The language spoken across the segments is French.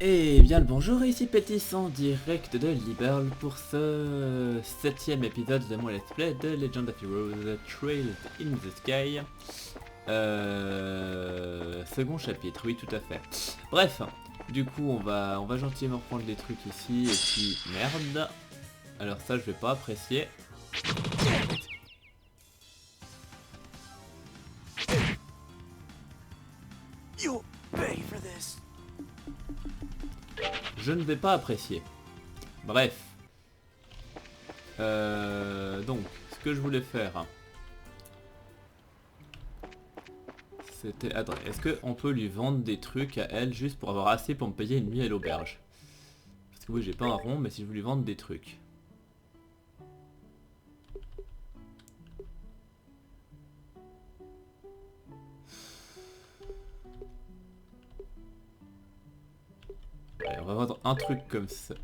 Et bien le bonjour, ici Pétis en direct de Liberl pour ce 7ème épisode de mon let's play de Legend of Heroes Trails in the Sky. Second chapitre, oui tout à fait. Bref, du coup on va gentiment reprendre les trucs ici et puis merde. Alors ça je vais pas apprécier. You'll pay for this. Je ne vais pas apprécier. Bref. Donc, ce que je voulais faire, c'était... Attends, est-ce qu'on peut lui vendre des trucs à elle juste pour avoir assez pour me payer une nuit à l'auberge? Parce que oui, j'ai pas un rond, mais si je veux lui vendre des trucs. Allez, on va vendre un truc comme ça.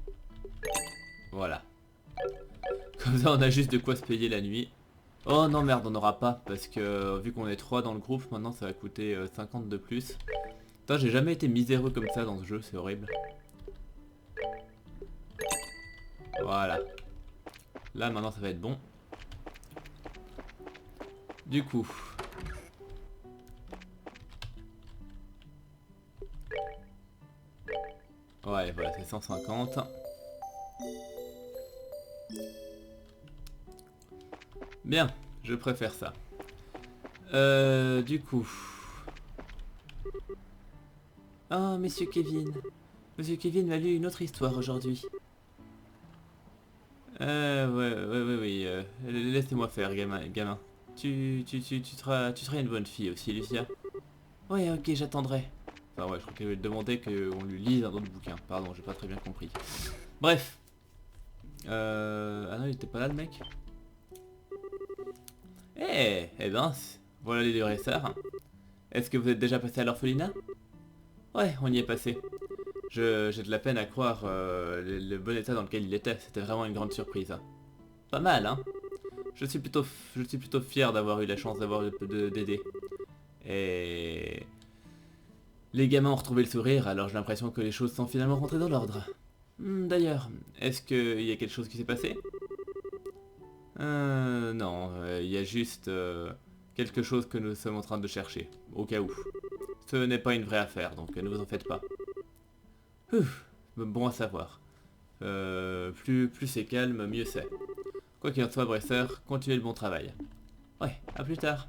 Voilà. Comme ça, on a juste de quoi se payer la nuit. Oh non merde, on n'aura pas, parce que vu qu'on est 3 dans le groupe, maintenant ça va coûter 50 de plus. Putain, j'ai jamais été miséreux comme ça dans ce jeu, c'est horrible. Voilà. Là maintenant ça va être bon. Du coup. Ouais, voilà, c'est 150. Bien, je préfère ça. Du coup. Oh, Monsieur Kevin. Monsieur Kevin m'a lu une autre histoire aujourd'hui. Oui. Laissez-moi faire, gamin. Tu seras une bonne fille aussi, Lucia. Ouais, ok, j'attendrai. Enfin ouais, je crois qu'elle voulait demander qu'on lui lise un autre bouquin. Pardon, j'ai pas très bien compris. Bref. Ah non, il était pas là le mec. Eh ben, voilà les deux dresseurs. Est-ce que vous êtes déjà passé à l'orphelinat? Ouais, on y est passé. J'ai de la peine à croire le bon état dans lequel il était. C'était vraiment une grande surprise. Pas mal, hein? Je suis plutôt fier d'avoir eu la chance d'aider. Et... Les gamins ont retrouvé le sourire, alors j'ai l'impression que les choses sont finalement rentrées dans l'ordre. D'ailleurs, est-ce qu'il y a quelque chose qui s'est passé? Non, il y a juste quelque chose que nous sommes en train de chercher, au cas où. Ce n'est pas une vraie affaire, donc ne vous en faites pas. Ouf, bon à savoir. Plus c'est calme, mieux c'est. Quoi qu'il en soit, Bresseur, continuez le bon travail. Ouais, à plus tard.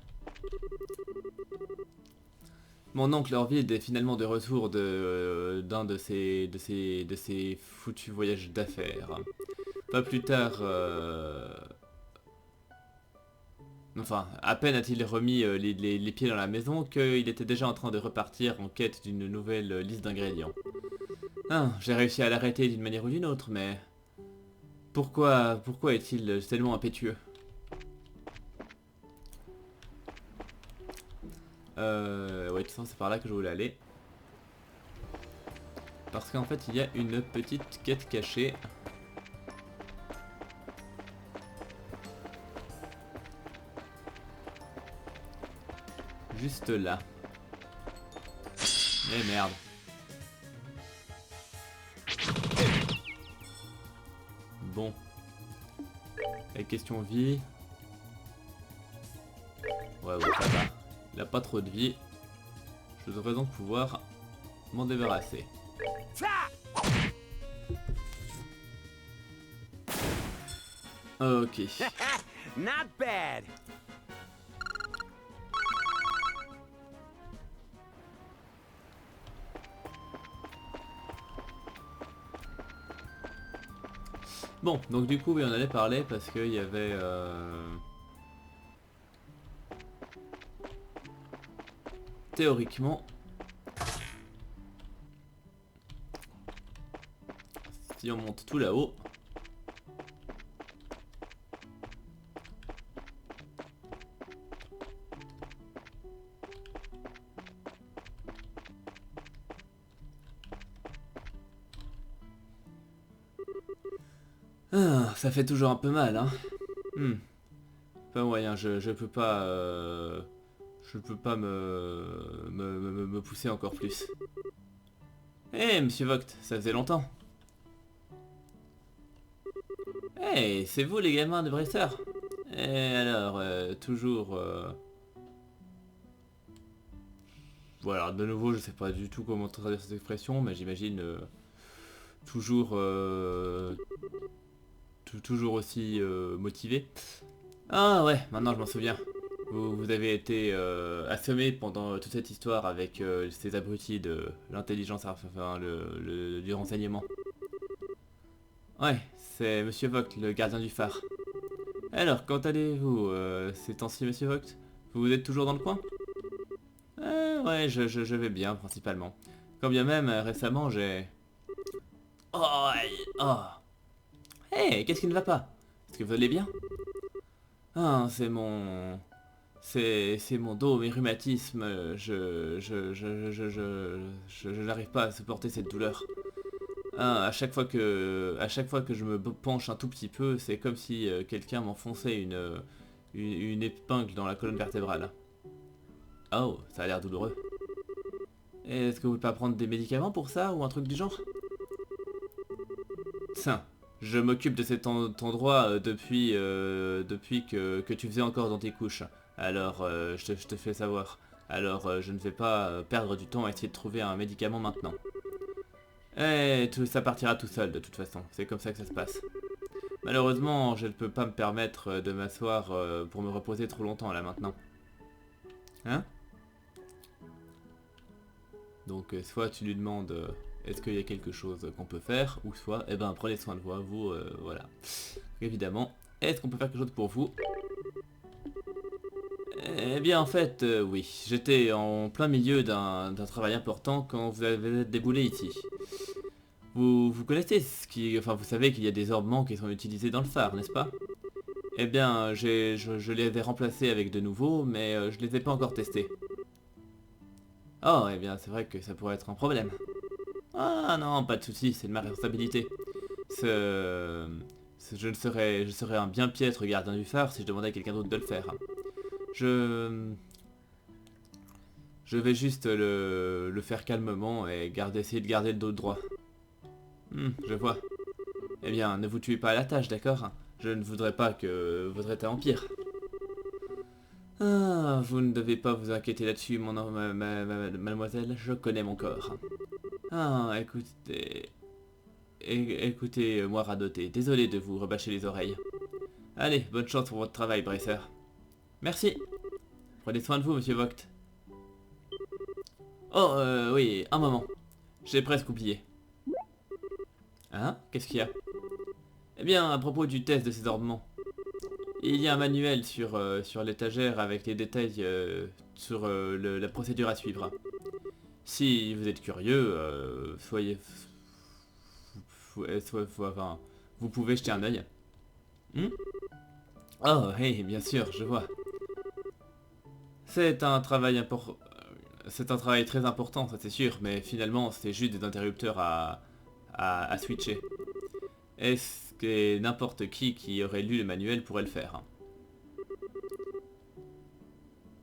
Mon oncle Orville est finalement de retour d'un de ses foutus voyages d'affaires. Pas plus tard... Enfin, à peine a-t-il remis les pieds dans la maison qu'il était déjà en train de repartir en quête d'une nouvelle liste d'ingrédients. Ah, j'ai réussi à l'arrêter d'une manière ou d'une autre, mais... Pourquoi est-il tellement impétueux? Ouais, de toute façon, c'est par là que je voulais aller. Parce qu'en fait, il y a une petite quête cachée. Juste là. Eh merde. Bon. La question vie. Ouais, ça va. Il a pas trop de vie. Je devrais donc pouvoir m'en débarrasser. Ok. Not bad. Bon, donc du coup, oui, on allait parler parce qu'il y avait... Théoriquement... Si on monte tout là-haut... Ah, ça fait toujours un peu mal, hein. Pas moyen, je peux pas... Je peux pas me pousser encore plus. Monsieur Vogt, ça faisait longtemps. C'est vous les gamins de Bressard? Alors, toujours... Voilà, de nouveau, je sais pas du tout comment traduire cette expression, mais j'imagine toujours... toujours aussi motivé. Ah ouais, maintenant je m'en souviens. Vous avez été assommé pendant toute cette histoire avec ces abrutis de l'intelligence, enfin du renseignement. Ouais, c'est Monsieur Vogt, le gardien du phare. Alors, quand allez-vous ces temps-ci, Monsieur Vogt? Vous êtes toujours dans le coin? Ouais, je vais bien, principalement. Quand bien même, récemment, j'ai... Oh, aïe, oh. Qu'est-ce qui ne va pas? Est-ce que vous allez bien? Ah, c'est mon... C'est mon dos, mes rhumatismes, je n'arrive pas à supporter cette douleur. Ah, à chaque fois que je me penche un tout petit peu, c'est comme si quelqu'un m'enfonçait une épingle dans la colonne vertébrale. Oh, ça a l'air douloureux. Est-ce que vous pouvez pas prendre des médicaments pour ça, ou un truc du genre? Tiens, je m'occupe de cet endroit depuis que tu faisais encore dans tes couches. Alors, je te fais savoir. Alors, je ne vais pas perdre du temps à essayer de trouver un médicament maintenant. Tout ça partira tout seul de toute façon, c'est comme ça que ça se passe. Malheureusement, je ne peux pas me permettre de m'asseoir pour me reposer trop longtemps là maintenant. Hein? Donc soit tu lui demandes est-ce qu'il y a quelque chose qu'on peut faire, ou soit, eh ben prenez soin de vous, voilà. Évidemment, est-ce qu'on peut faire quelque chose pour vous? Eh bien en fait, oui, j'étais en plein milieu d'un travail important quand vous avez déboulé ici. Vous connaissez ce qui... Enfin, vous savez qu'il y a des orbements qui sont utilisés dans le phare, n'est-ce pas? Eh bien, je les ai remplacés avec de nouveaux, mais je les ai pas encore testés. Oh, eh bien, c'est vrai que ça pourrait être un problème. Ah non, pas de souci, c'est de ma responsabilité. Je serais un bien piètre gardien du phare si je demandais à quelqu'un d'autre de le faire. Je... Je vais juste le faire calmement et essayer de garder le dos droit. Je vois. Eh bien, ne vous tuez pas à la tâche, d'accord? Je ne voudrais pas que votre état empire. Ah, vous ne devez pas vous inquiéter là-dessus, mademoiselle, je connais mon corps. Ah, écoutez... Écoutez-moi radoter, désolé de vous rebâcher les oreilles. Allez, bonne chance pour votre travail, Bracer. Merci. Prenez soin de vous, monsieur Vogt. Oh, oui, un moment. J'ai presque oublié. Hein? Qu'est-ce qu'il y a? Eh bien, à propos du test de ces ornements. Il y a un manuel sur l'étagère avec les détails sur la procédure à suivre. Si vous êtes curieux, enfin, vous pouvez jeter un œil. Oh, oui, bien sûr, je vois. C'est un travail important. C'est un travail très important, ça c'est sûr, mais finalement c'est juste des interrupteurs à switcher. Est-ce que n'importe qui aurait lu le manuel pourrait le faire?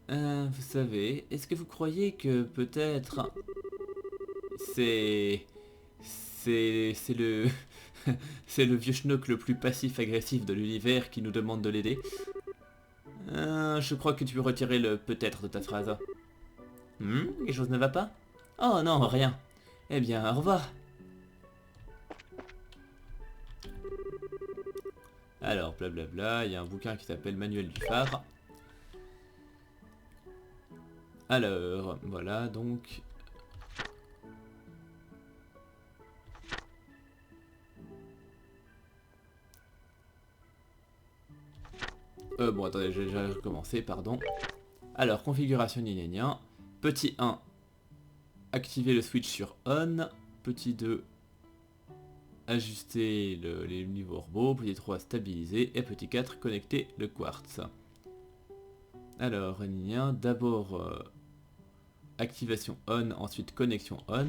Vous savez, est-ce que vous croyez que peut-être c'est c'est le c'est le vieux schnock le plus passif-agressif de l'univers qui nous demande de l'aider? Je crois que tu peux retirer le peut-être de ta phrase. Quelque chose ne va pas? Oh non, rien. Eh bien, au revoir. Alors, blablabla, il y a un bouquin qui s'appelle Manuel du phare. Alors, voilà, donc... bon, attendez, j'ai recommencé, pardon. Alors, configuration gna. Petit 1, activer le switch sur on. Petit 2, ajuster les niveaux robots. Petit 3, stabiliser. Et petit 4, connecter le quartz. Alors, d'abord activation on, ensuite connexion on.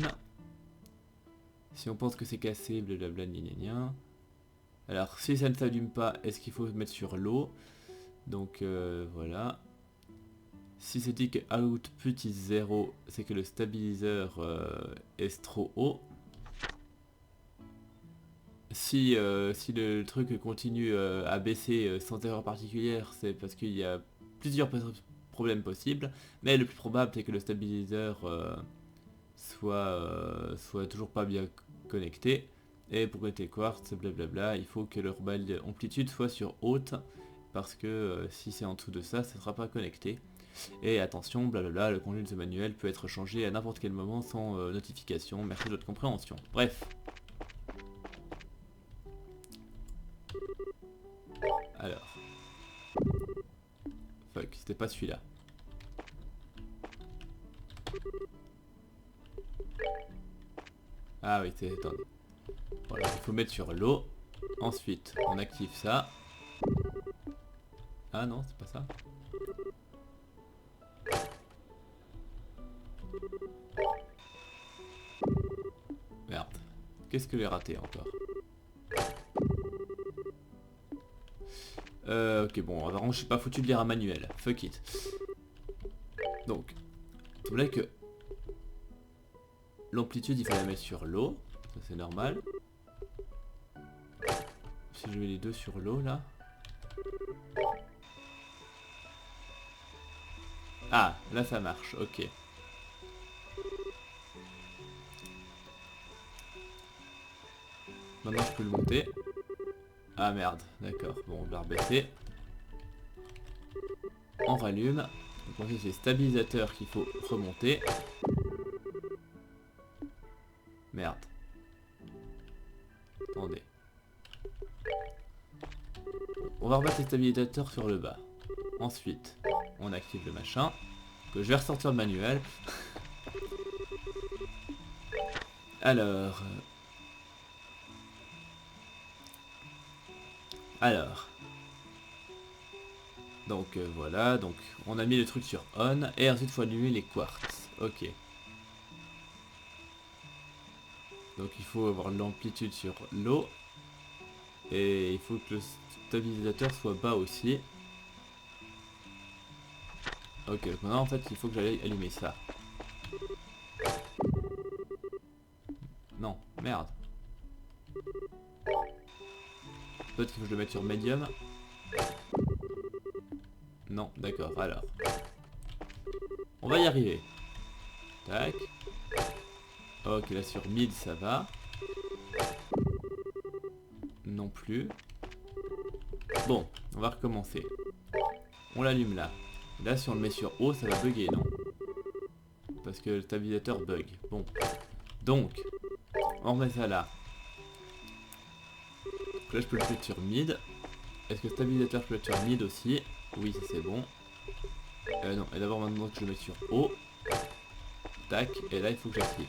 Si on pense que c'est cassé, blablabla, gna. Alors, si ça ne s'allume pas, est-ce qu'il faut mettre sur l'eau? Donc, voilà. Si c'est dit que output is 0, c'est que le stabiliseur est trop haut. si le truc continue à baisser sans erreur particulière, c'est parce qu'il y a plusieurs problèmes possibles, mais le plus probable c'est que le stabiliseur soit toujours pas bien connecté, et pour connecter Quartz, blablabla, il faut que leur balle amplitude soit sur haute, parce que si c'est en dessous de ça, ça ne sera pas connecté. Et attention, blablabla, le contenu de ce manuel peut être changé à n'importe quel moment sans notification, merci de votre compréhension. Bref. Alors. Fuck, c'était pas celui-là. Ah oui, c'est... Attendez. Voilà, il faut mettre sur l'eau. Ensuite, on active ça. Ah non, c'est pas ça. Merde. Qu'est-ce que j'ai raté encore? Ok, bon, vraiment, je suis pas foutu de lire un manuel. Fuck it. Donc, il voulait que l'amplitude, il faut la mettre sur l'eau. Ça, c'est normal. Si je mets les deux sur l'eau, là. Ah, là, ça marche. Ok. Maintenant, je peux le monter. Ah, merde. D'accord. Bon, on va rebaisser. On rallume. Donc ensuite c'est stabilisateur qu'il faut remonter. Merde. Attendez. On va remettre les stabilisateurs sur le bas. Ensuite, on active le machin. Que je vais ressortir le manuel. Alors. Donc voilà, donc on a mis le truc sur on et ensuite il faut allumer les quartz. Ok. Donc il faut avoir l'amplitude sur l'eau et il faut que le stabilisateur soit bas aussi. Ok, donc maintenant en fait il faut que j'aille allumer ça. Non, merde. Peut-être qu'il faut que je le mette sur medium. Non, d'accord, alors. On va y arriver. Tac. Ok, là sur mid ça va. Non plus. Bon, on va recommencer. On l'allume là. Là si on le met sur haut ça va bugger, non? Parce que le stabilisateur bug. Bon. Donc, on remet ça là. Donc là je peux le mettre sur mid. Est-ce que le stabilisateur peut être sur mid aussi? Oui, ça c'est bon. Non, et d'abord maintenant que je le mets sur haut. Tac, et là il faut que j'active.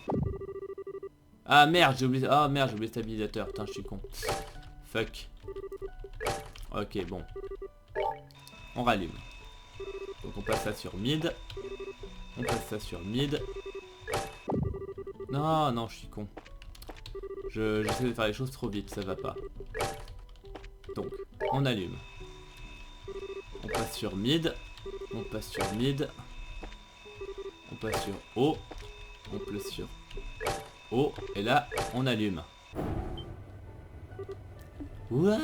Ah merde, j'ai oublié. Ah merde, j'ai oublié le stabilisateur. Putain, je suis con. Fuck. Ok, bon. On rallume. Donc on passe ça sur mid. On passe ça sur mid. Non, non, je suis con. J'essaie de faire les choses trop vite, ça va pas. Donc, on allume. On passe sur mid. On passe sur mid. On passe sur haut. On passe sur haut. Et là, on allume. Ouah!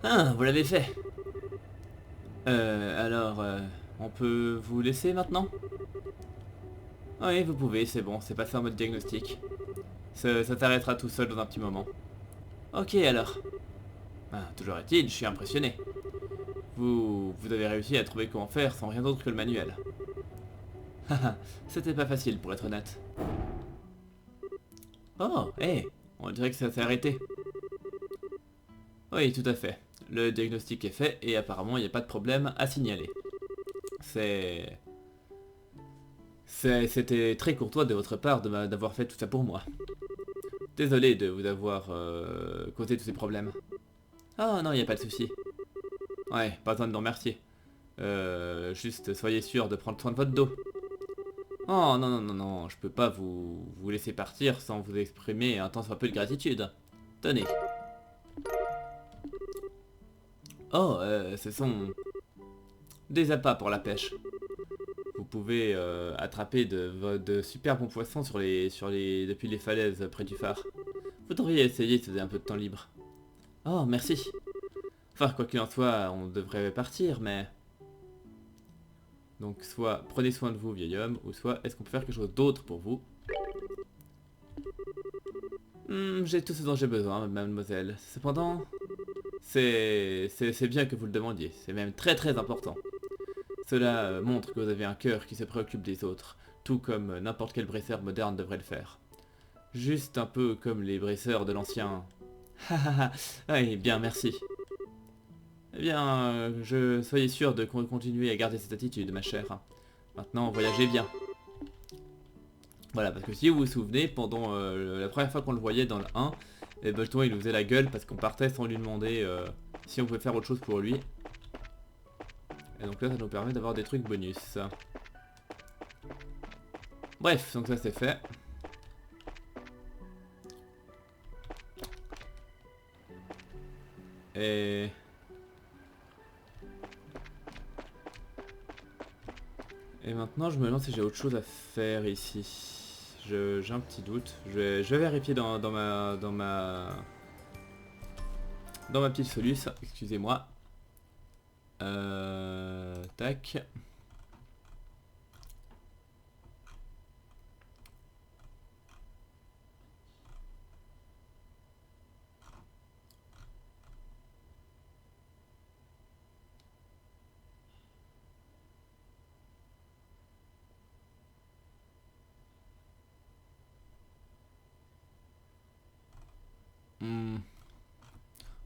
Ah, vous l'avez fait. Alors, on peut vous laisser maintenant? Oui, vous pouvez, c'est bon, c'est passé en mode diagnostic. Ça s'arrêtera tout seul dans un petit moment. Ok, alors. Ah, toujours est-il, je suis impressionné. Vous avez réussi à trouver comment faire sans rien d'autre que le manuel. Haha, c'était pas facile pour être honnête. Oh, hé, on dirait que ça s'est arrêté. Oui, tout à fait. Le diagnostic est fait et apparemment il n'y a pas de problème à signaler. C'était très courtois de votre part d'avoir fait tout ça pour moi. Désolé de vous avoir causé tous ces problèmes. Oh non, il n'y a pas de souci. Ouais, pas besoin de nous remercier. Juste soyez sûr de prendre soin de votre dos. Oh non, non, non, non, je peux pas vous laisser partir sans vous exprimer un tant soit peu de gratitude. Tenez. Oh, ce sont des appâts pour la pêche. Vous pouvez attraper de super bons poissons depuis les falaises près du phare. Vous devriez essayer si vous avez un peu de temps libre. Oh, merci. Enfin, quoi qu'il en soit, on devrait partir, mais... Donc, soit prenez soin de vous, vieil homme, ou soit est-ce qu'on peut faire quelque chose d'autre pour vous? J'ai tout ce dont j'ai besoin, mademoiselle. Cependant, c'est bien que vous le demandiez. C'est même très très important. Cela montre que vous avez un cœur qui se préoccupe des autres, tout comme n'importe quel brasseur moderne devrait le faire. Juste un peu comme les brasseurs de l'ancien... Hahaha, oui, bien, merci. Eh bien, soyez sûr de continuer à garder cette attitude, ma chère. Maintenant, voyagez bien. Voilà, parce que si vous vous souvenez, pendant la première fois qu'on le voyait dans le 1, et ben, justement, il nous faisait la gueule parce qu'on partait sans lui demander si on pouvait faire autre chose pour lui. Et donc là, ça nous permet d'avoir des trucs bonus. Bref, donc ça c'est fait. Et... Et maintenant, je me demande si j'ai autre chose à faire ici. J'ai un petit doute. Je vais vérifier dans ma petite soluce. Excusez-moi. Tac.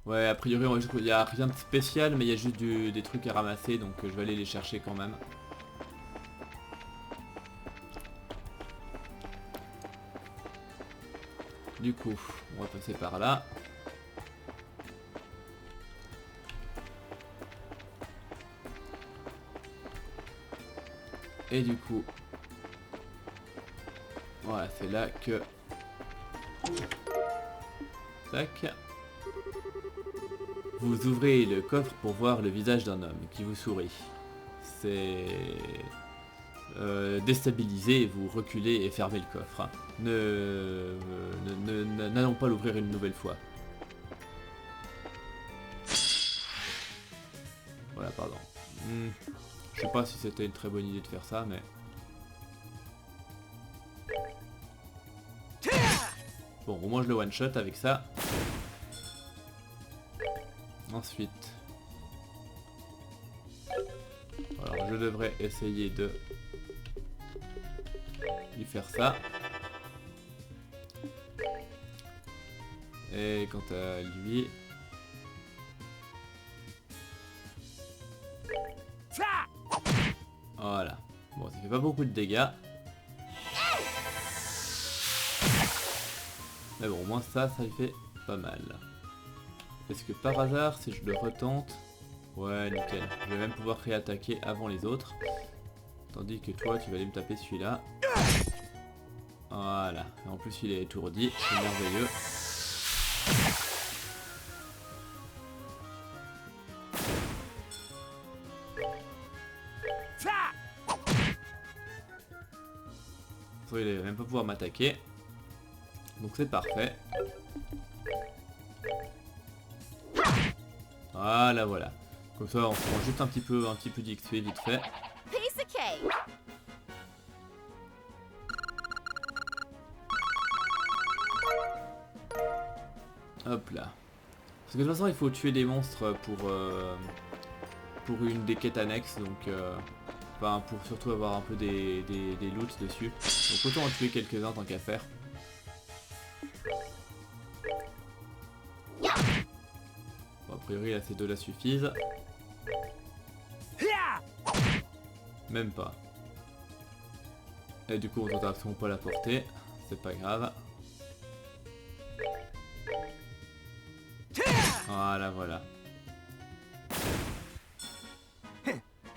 Ouais, a priori, il n'y a rien de spécial, mais il y a juste des trucs à ramasser, donc je vais aller les chercher quand même. Du coup, on va passer par là. Et du coup... Voilà, c'est là que... Tac. Vous ouvrez le coffre pour voir le visage d'un homme qui vous sourit. C'est... déstabilisé, vous reculez et fermez le coffre. N'allons pas l'ouvrir une nouvelle fois. Voilà, pardon. Je sais pas si c'était une très bonne idée de faire ça, mais... Bon, au moins je le one-shot avec ça. Ensuite... Alors, je devrais essayer de... lui faire ça. Et quant à lui... Voilà. Bon, ça fait pas beaucoup de dégâts. Mais bon, au moins ça lui fait pas mal. Est-ce que par hasard, si je le retente... Ouais, nickel. Je vais même pouvoir réattaquer avant les autres. Tandis que toi, tu vas aller me taper celui-là. Voilà. Et en plus, il est étourdi. C'est merveilleux. Il va même pas pouvoir m'attaquer. Donc c'est parfait. Voilà, voilà. Comme ça, on se prend juste un petit peu d'XP vite fait. Hop là. Parce que de toute façon, il faut tuer des monstres pour une des quêtes annexes, donc enfin, pour surtout avoir un peu des loots dessus. Donc autant en tuer quelques-uns tant qu'à faire. Bon, a priori, là, ces deux-là suffisent. Même pas. Et du coup, on tente absolument pas la portée. C'est pas grave. Voilà, voilà.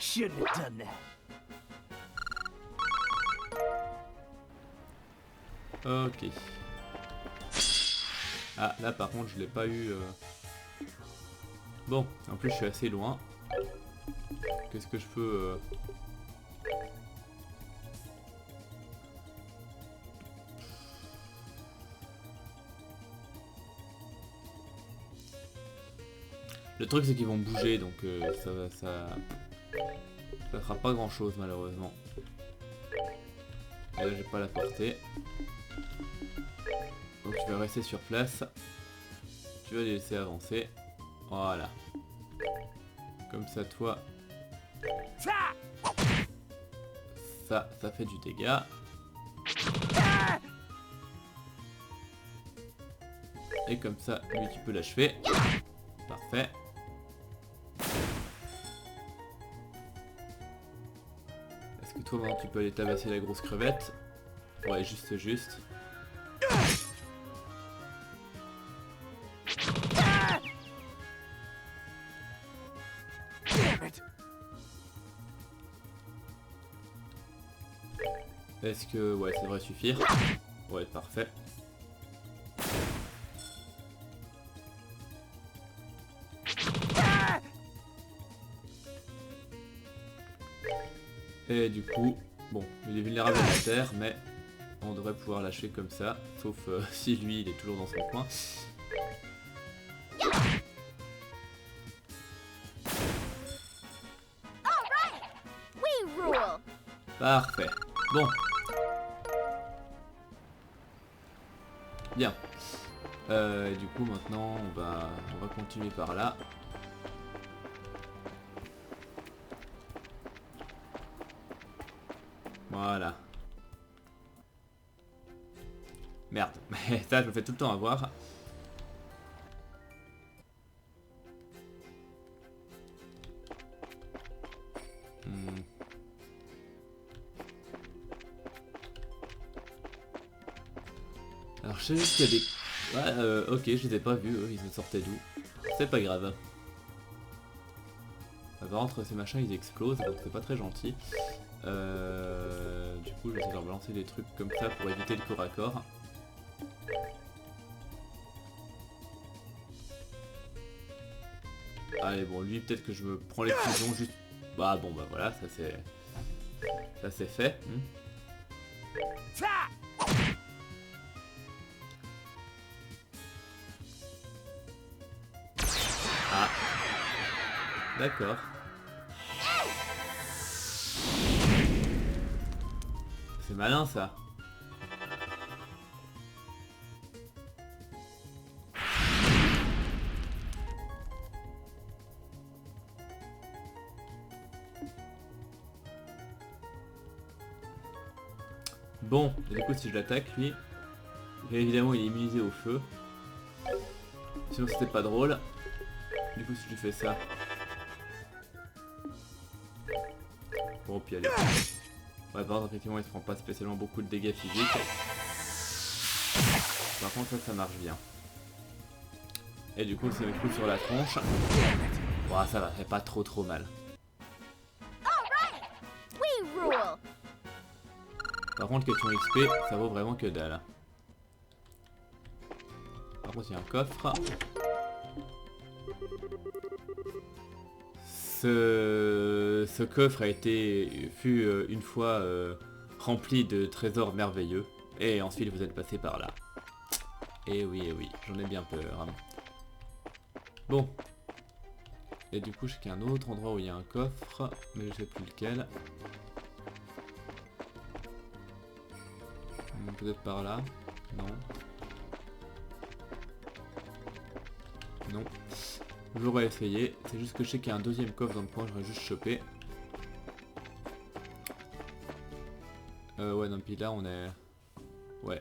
Shouldn't have done that. Ok. Ah, là par contre je l'ai pas eu... Bon, en plus je suis assez loin. Qu'est-ce que je peux... Le truc c'est qu'ils vont bouger donc ça fera pas grand chose malheureusement. Et là j'ai pas la portée. Donc je vais rester sur place. Tu vas les laisser avancer. Voilà. Comme ça toi. Ça fait du dégât. Et comme ça, lui tu peux l'achever. Parfait. Est-ce que toi maintenant tu peux aller tabasser la grosse crevette? Ouais, juste. Est-ce que... ouais, ça devrait suffire. Ouais, parfait. Et du coup, bon, il est vulnérable à la terre, mais on devrait pouvoir l'achever comme ça, sauf si lui il est toujours dans son coin. Parfait. Bon. Bien. Du coup maintenant on va continuer par là. Voilà. Merde, mais ça je me fais tout le temps avoir. Alors je sais juste qu'il y a des... Ouais, ok, je les ai pas vus, eux, ils me sortaient d'où. C'est pas grave. Par contre, ces machins, ils explosent, donc c'est pas très gentil. Du coup, je vais essayer de leur balancer des trucs comme ça pour éviter le corps à corps. Allez, bon, lui, peut-être que je me prends les fusions juste... Bah bon, bah voilà, ça c'est fait. Ah. D'accord. C'est malin ça. Bon, et du coup si je l'attaque lui, bien évidemment il est immunisé au feu. Sinon c'était pas drôle. Du coup si je lui fais ça. Bon puis allez. Ouais par contre effectivement il se prend pas spécialement beaucoup de dégâts physiques. Par contre ça marche bien. Et du coup ça me coule sur la tronche. Bon ça va, c'est pas trop mal. Par contre question XP, ça vaut vraiment que dalle. Par contre il y a un coffre. Ce coffre fut une fois rempli de trésors merveilleux. Et ensuite vous êtes passé par là. Et oui, j'en ai bien peur. Bon. Et du coup je sais qu'il y a un autre endroit où il y a un coffre, mais je sais plus lequel. Peut-être par là. Non. Non. J'aurais essayé. C'est juste que je sais qu'il y a un deuxième coffre dans le coin, j'aurais juste chopé. Ouais, non, puis là on est... Ouais.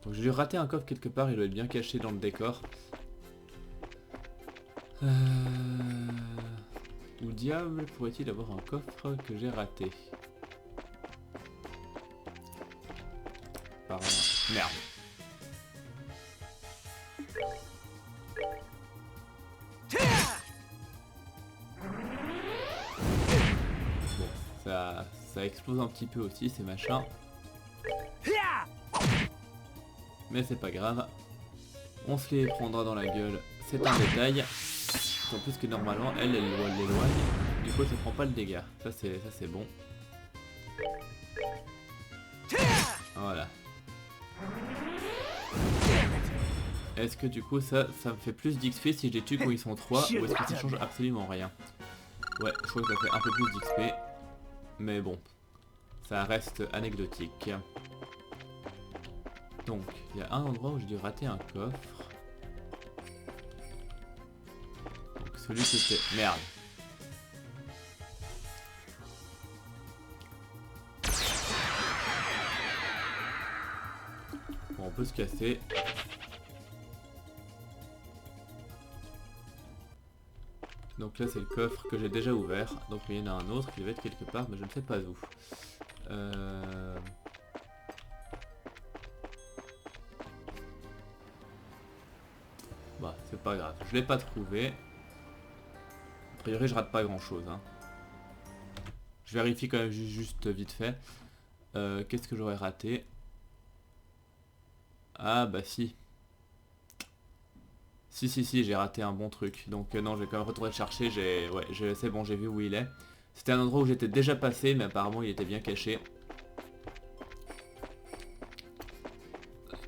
Donc j'ai dû rater un coffre quelque part, il doit être bien caché dans le décor. Où diable pourrait-il avoir un coffre que j'ai raté? Par là. Merde. ça explose un petit peu aussi ces machins. Mais c'est pas grave. On se les prendra dans la gueule, c'est un détail. En plus que normalement elle l'éloigne. Du coup ça prend pas le dégât. Ça c'est bon. Voilà. Est-ce que du coup ça me fait plus d'XP si je les tue quand ils sont 3 ou est-ce que ça change absolument rien? Ouais, je crois que ça fait un peu plus d'XP. Mais bon, ça reste anecdotique. Donc, il y a un endroit où j'ai dû rater un coffre. Donc celui c'était... Merde. Bon, on peut se casser. Donc là c'est le coffre que j'ai déjà ouvert. Donc il y en a un autre qui devait être quelque part mais je ne sais pas où. Bah c'est pas grave, je l'ai pas trouvé. A priori je rate pas grand chose hein. Je vérifie quand même juste vite fait. Qu'est-ce que j'aurais raté? Ah bah si. Si, j'ai raté un bon truc. Donc non, je vais quand même retourner le chercher. C'est bon, j'ai vu où il est. C'était un endroit où j'étais déjà passé, mais apparemment il était bien caché.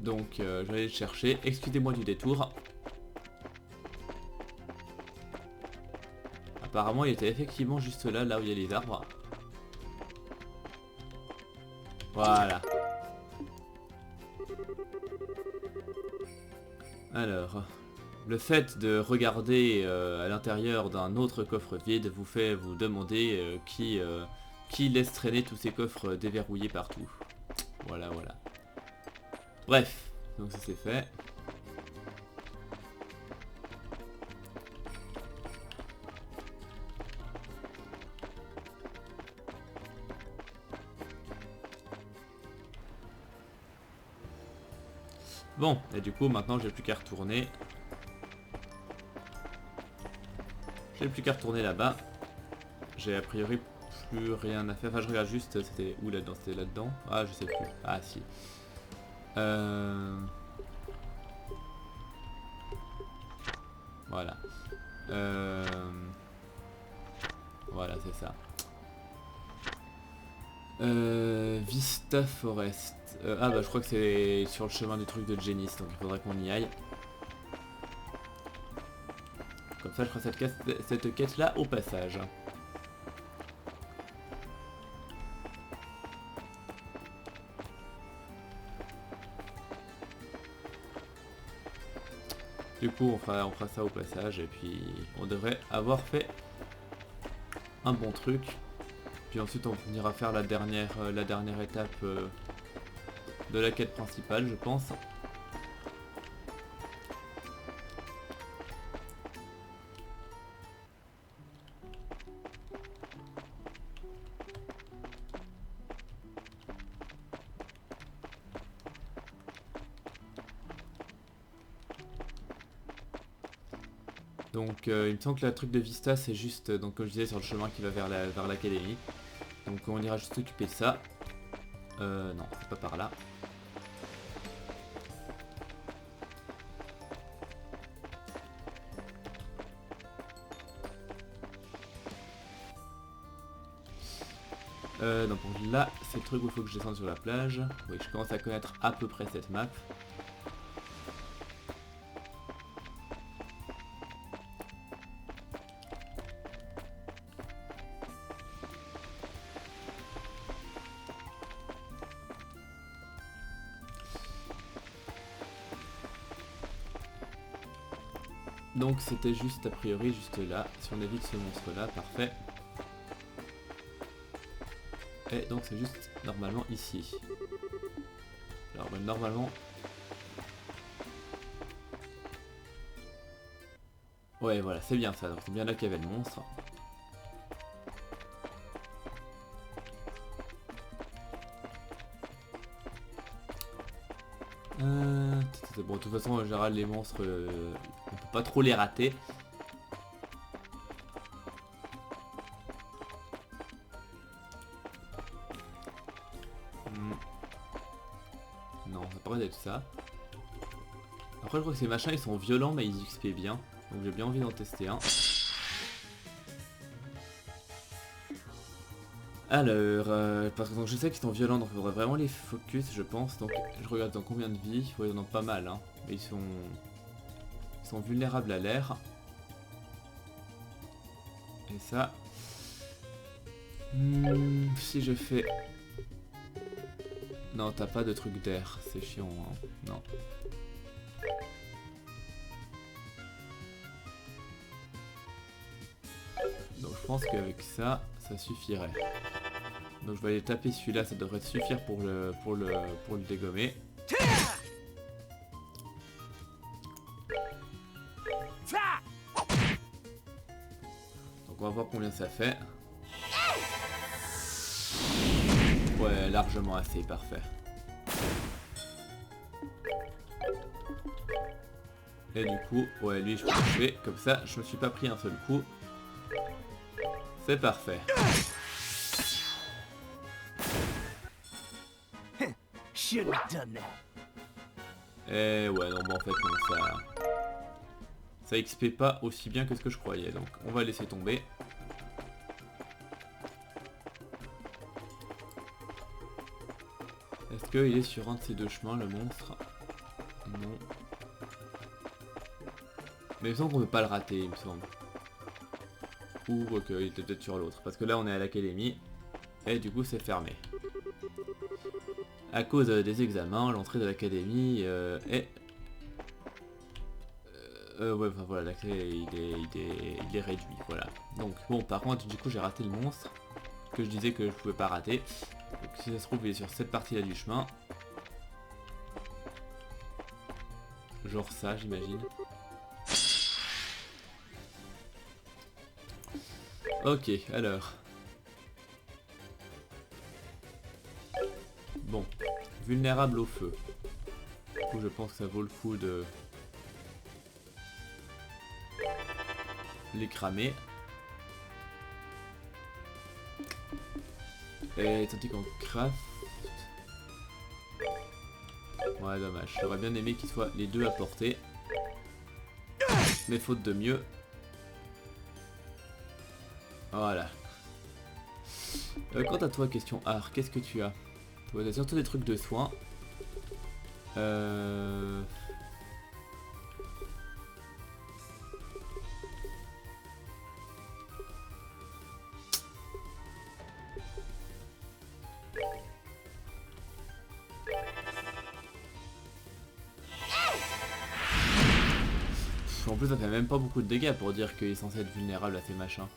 Donc je vais aller le chercher. Excusez-moi du détour. Apparemment il était effectivement juste là où il y a les arbres. Voilà. Alors... Le fait de regarder à l'intérieur d'un autre coffre vide vous fait vous demander qui laisse traîner tous ces coffres déverrouillés partout. Voilà. Bref, donc ça c'est fait. Bon, et du coup maintenant j'ai plus qu'à retourner. J'ai plus qu'à retourner là-bas. J'ai a priori plus rien à faire. Enfin je regarde juste, c'était où là-dedans? C'était là-dedans? Ah je sais plus. Ah si. Voilà. Voilà c'est ça. Vista Forest. Ah bah je crois que c'est sur le chemin du truc de Genis, donc il faudrait qu'on y aille. Comme ça je ferai cette quête là au passage. Du coup on fera ça au passage et puis on devrait avoir fait un bon truc. Puis ensuite on ira faire la dernière étape de la quête principale je pense. Donc il me semble que le truc de Vista c'est juste, donc comme je disais, sur le chemin qui va vers l'académie. Donc on ira juste s'occuper de ça. Non, c'est pas par là. Donc là, c'est le truc où il faut que je descende sur la plage. Oui, je commence à connaître à peu près cette map. Donc c'était juste a priori juste là. Si on évite ce monstre là, parfait. Et donc c'est juste normalement ici. Alors ben, normalement... Ouais voilà, c'est bien ça, donc c'est bien là qu'il y avait le monstre. Bon de toute façon en général les monstres, on peut pas trop les rater. paraît d'être ça. Après je crois que ces machins ils sont violents mais ils XP bien. Donc j'ai bien envie d'en tester un. Alors, parce que donc, je sais qu'ils sont violents donc il faudrait vraiment les focus je pense. Donc je regarde dans combien de vie. Ouais, ils en ont pas mal hein. Mais ils sont vulnérables à l'air. Et ça... si je fais... Non, t'as pas de truc d'air, c'est chiant, hein. Non. Donc je pense qu'avec ça, ça suffirait. Donc je vais aller taper celui-là, ça devrait suffire pour le dégommer. Donc on va voir combien ça fait. Ouais, largement assez, parfait. Et du coup, ouais, lui je peux le tuer, comme ça je me suis pas pris un seul coup. C'est parfait. Et ouais, non, bon en fait non, ça XP pas aussi bien que ce que je croyais, donc on va laisser tomber. Est-ce qu'il est sur un de ces deux chemins, le monstre? Non. Mais il me semble qu'on ne peut pas le rater, il me semble. Ou ok, il était peut-être sur l'autre. Parce que là, on est à l'académie. Et du coup, c'est fermé. À cause des examens, l'entrée de l'académie est... ouais, enfin voilà, l'accès il est réduit, voilà. Donc, bon, par contre, du coup, j'ai raté le monstre. Que je disais que je pouvais pas rater. Donc, si ça se trouve, il est sur cette partie-là du chemin. Genre ça, j'imagine. Ok, alors. Bon. Vulnérable au feu. Du coup, je pense que ça vaut le coup de... les cramer. Et tandis qu'on craft... Ouais, dommage. J'aurais bien aimé qu'ils soient les deux à portée. Mais faute de mieux. Voilà. Quant à toi, question art, qu'est-ce que tu as? Tu as surtout des trucs de soins. En plus, ça fait même pas beaucoup de dégâts pour dire qu'il est censé être vulnérable à ces machins.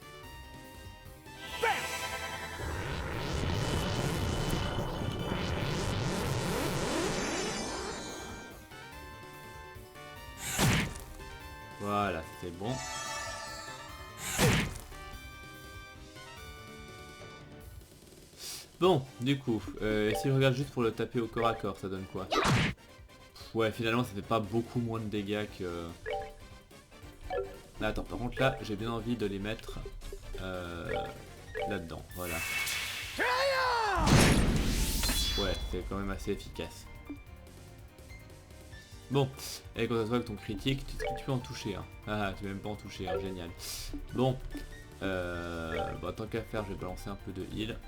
Voilà, c'est bon. Bon, du coup, si je regarde juste pour le taper au corps à corps, ça donne quoi? Ouais, finalement, ça fait pas beaucoup moins de dégâts que... Attends, par contre, là, j'ai bien envie de les mettre là-dedans, voilà. Ouais, c'est quand même assez efficace. Bon, et quand ça se voit avec ton critique, tu peux en toucher un. Ah, tu peux même pas en toucher un, génial. Bon, bah, tant qu'à faire, je vais balancer un peu de heal.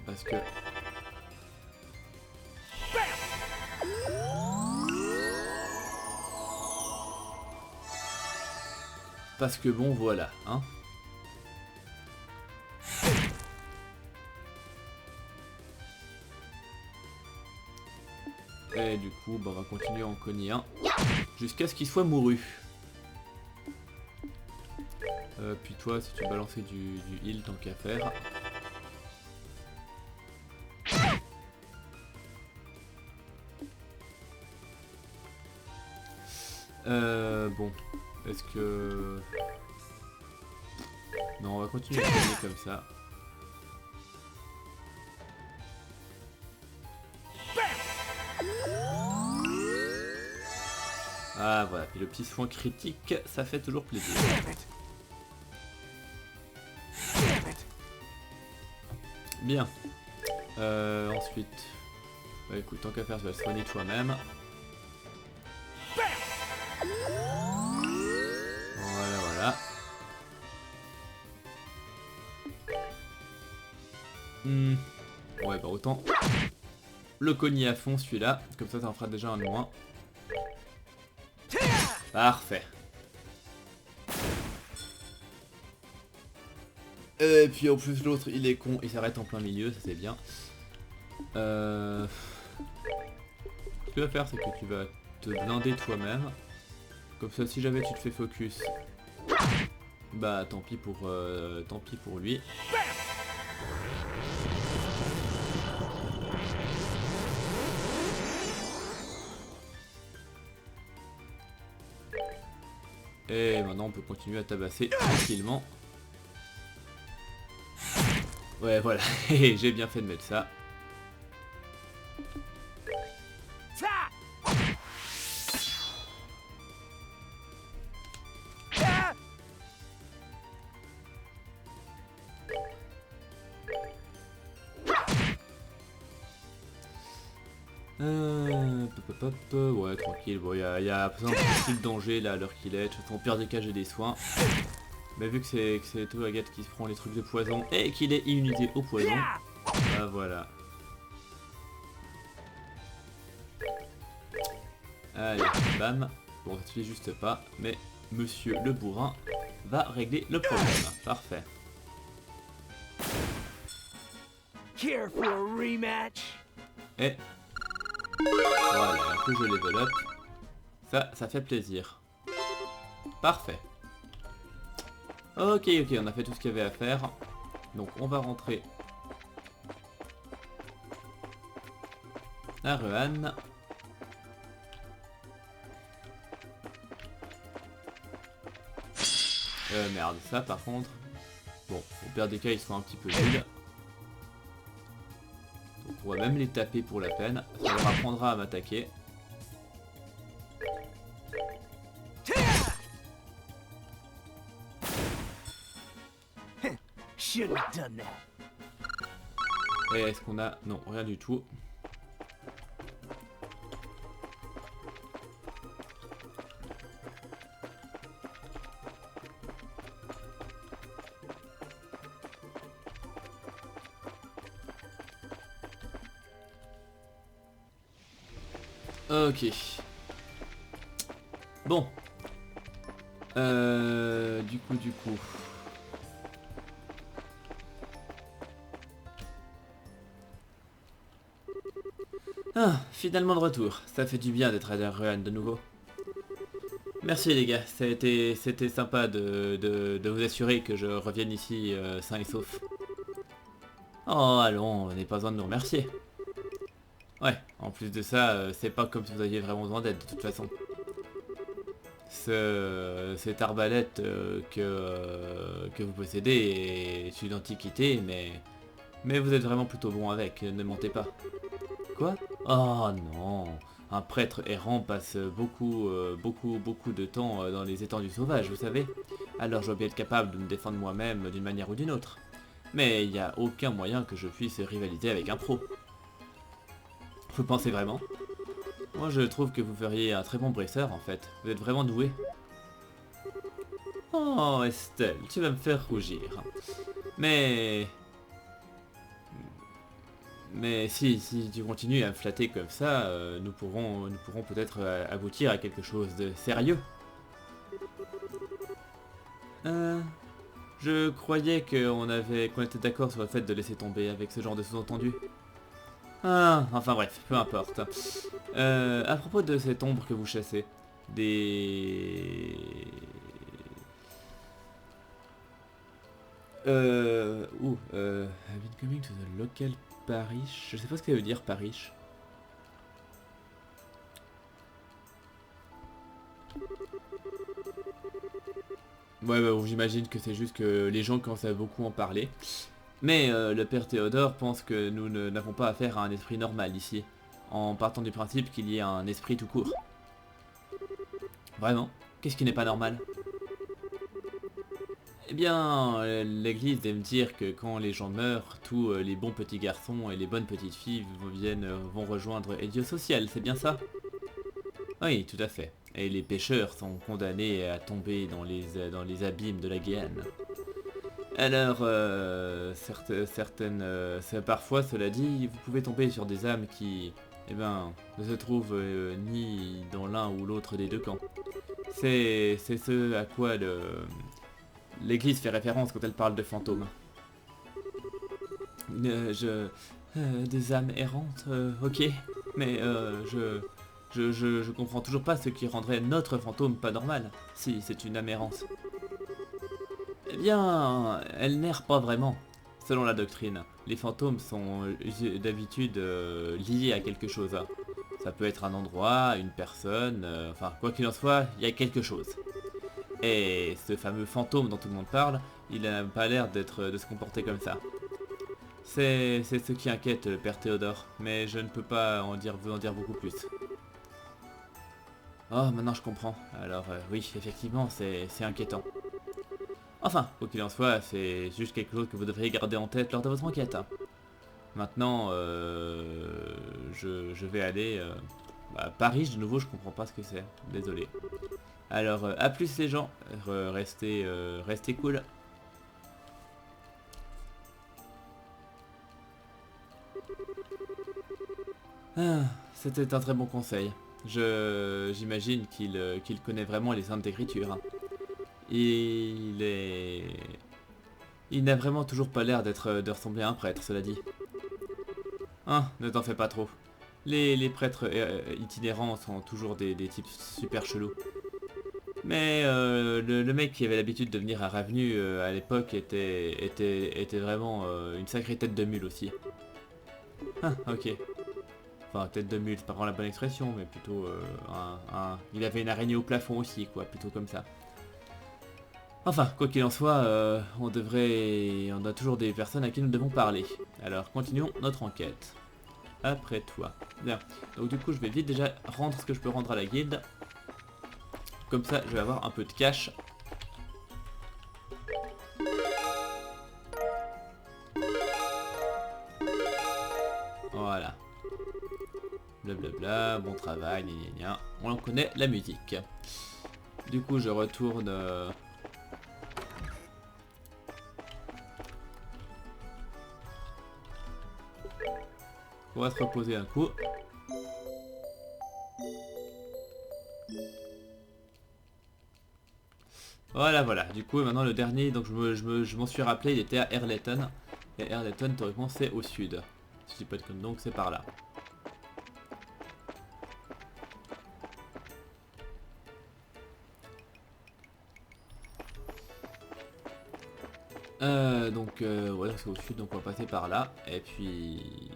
Parce que... Parce que bon, voilà, hein. Et du coup, bah, on va continuer à en cogner un. Jusqu'à ce qu'il soit mouru. Puis toi, si tu balançais du heal, tant qu'à faire. Bon. Est-ce que... Non, on va continuer à cogner comme ça. Ah voilà, puis le petit soin critique, ça fait toujours plaisir. Bien. Ensuite... Bah écoute, tant qu'à faire, tu vas le soigner toi-même. Voilà, voilà. Ouais, bah autant le cogner à fond celui-là. Comme ça en fera déjà un de moins. Parfait. Et puis en plus l'autre il est con, il s'arrête en plein milieu, ça c'est bien. Ce que tu vas faire c'est que tu vas te blinder toi-même. Comme ça si jamais tu te fais focus, bah tant pis pour lui. Et maintenant on peut continuer à tabasser tranquillement. Ouais voilà, j'ai bien fait de mettre ça. Ouais tranquille, bon y a pas plus de danger là à l'heure qu'il est, de toute façon au pire des cas j'ai des soins. Mais vu que c'est tout Agathe qui se prend les trucs de poison et qu'il est immunisé au poison, bah voilà. Allez, bam. Bon ça suffit juste pas, mais monsieur le bourrin va régler le problème. Parfait. Care for a rematch? Et voilà, un peu je level up. Ça fait plaisir. Parfait. Ok, on a fait tout ce qu'il y avait à faire. Donc on va rentrer à Rohan. Merde, ça par contre. Bon, au pire des cas ils sont un petit peu nuls. Donc on va même les taper pour la peine. Ça leur apprendra à m'attaquer. Shouldn't have done that. Et est-ce qu'on a... Non, rien du tout. Ok. Bon. Du coup. Ah, finalement de retour. Ça fait du bien d'être à Rohan de nouveau. Merci les gars, c'était sympa de vous assurer que je revienne ici sain et sauf. Oh allons, vous n'avez pas besoin de nous remercier. Ouais, en plus de ça, c'est pas comme si vous aviez vraiment besoin d'aide de toute façon. Cette arbalète que vous possédez est une antiquité, mais vous êtes vraiment plutôt bon avec, ne mentez pas. Quoi? Oh non, un prêtre errant passe beaucoup de temps dans les étendues sauvages, vous savez. Alors je dois bien être capable de me défendre moi-même d'une manière ou d'une autre. Mais il n'y a aucun moyen que je puisse rivaliser avec un pro. Vous pensez vraiment? Moi je trouve que vous feriez un très bon bresseur en fait. Vous êtes vraiment doué. Oh Estelle, tu vas me faire rougir. Mais si tu continues à me flatter comme ça, nous pourrons peut-être aboutir à quelque chose de sérieux. Je croyais qu'on était d'accord sur le fait de laisser tomber avec ce genre de sous-entendu. Ah, enfin bref, peu importe. À propos de cette ombre que vous chassez, des... I've been coming to the local parish. Je sais pas ce que ça veut dire parish. Ouais, bah, j'imagine que c'est juste que les gens commencent à beaucoup en parler. Mais le père Théodore pense que nous n'avons pas affaire à un esprit normal ici, en partant du principe qu'il y ait un esprit tout court. Vraiment? Qu'est-ce qui n'est pas normal? Eh bien, l'église aime dire que quand les gens meurent, tous les bons petits garçons et les bonnes petites filles vont rejoindre les dieux social, c'est bien ça? Oui, tout à fait. Et les pécheurs sont condamnés à tomber dans les abîmes de la Géhenne. Alors, parfois, cela dit, vous pouvez tomber sur des âmes qui, eh ben, ne se trouvent ni dans l'un ou l'autre des deux camps. C'est ce à quoi l'Église fait référence quand elle parle de fantômes. Des âmes errantes, ok, mais je comprends toujours pas ce qui rendrait notre fantôme pas normal, si c'est une âme errante. Eh bien, elle n'erre pas vraiment. Selon la doctrine, les fantômes sont d'habitude liés à quelque chose. Ça peut être un endroit, une personne, enfin quoi qu'il en soit, il y a quelque chose. Et ce fameux fantôme dont tout le monde parle, il n'a pas l'air de se comporter comme ça. C'est ce qui inquiète le père Théodore, mais je ne peux pas vous en dire beaucoup plus. Oh, maintenant je comprends. Alors oui, effectivement, c'est inquiétant. Enfin, quoi qu'il en soit, c'est juste quelque chose que vous devriez garder en tête lors de votre enquête. Maintenant, je vais aller... à Paris, de nouveau, je comprends pas ce que c'est. Désolé. Alors, à plus les gens. Restez cool. Ah, c'était un très bon conseil. J'imagine qu'il connaît vraiment les Saintes Écritures. Il est... Il n'a vraiment toujours pas l'air de ressembler à un prêtre, cela dit. Hein, ne t'en fais pas trop. Les prêtres itinérants sont toujours des types super chelous. Mais le mec qui avait l'habitude de venir à Ravenu à l'époque était vraiment une sacrée tête de mule aussi. Ah, ok. Enfin, tête de mule, c'est pas vraiment la bonne expression, mais plutôt il avait une araignée au plafond aussi, quoi, plutôt comme ça. Enfin, quoi qu'il en soit, on a toujours des personnes à qui nous devons parler. Alors, continuons notre enquête. Après toi. Bien. Donc du coup, je vais vite déjà rendre ce que je peux rendre à la guilde. Comme ça, je vais avoir un peu de cash. Voilà. Blablabla, bon travail, gna gna gna. On en connaît la musique. Du coup, je retourne... On va se reposer un coup. Voilà, voilà. Du coup, maintenant le dernier, donc je m'en suis rappelé, il était à Erleton. Et Erleton, théoriquement, c'est au sud. Si je dis pas de conneries, donc c'est par là. Ouais, c'est au sud, donc on va passer par là. Et puis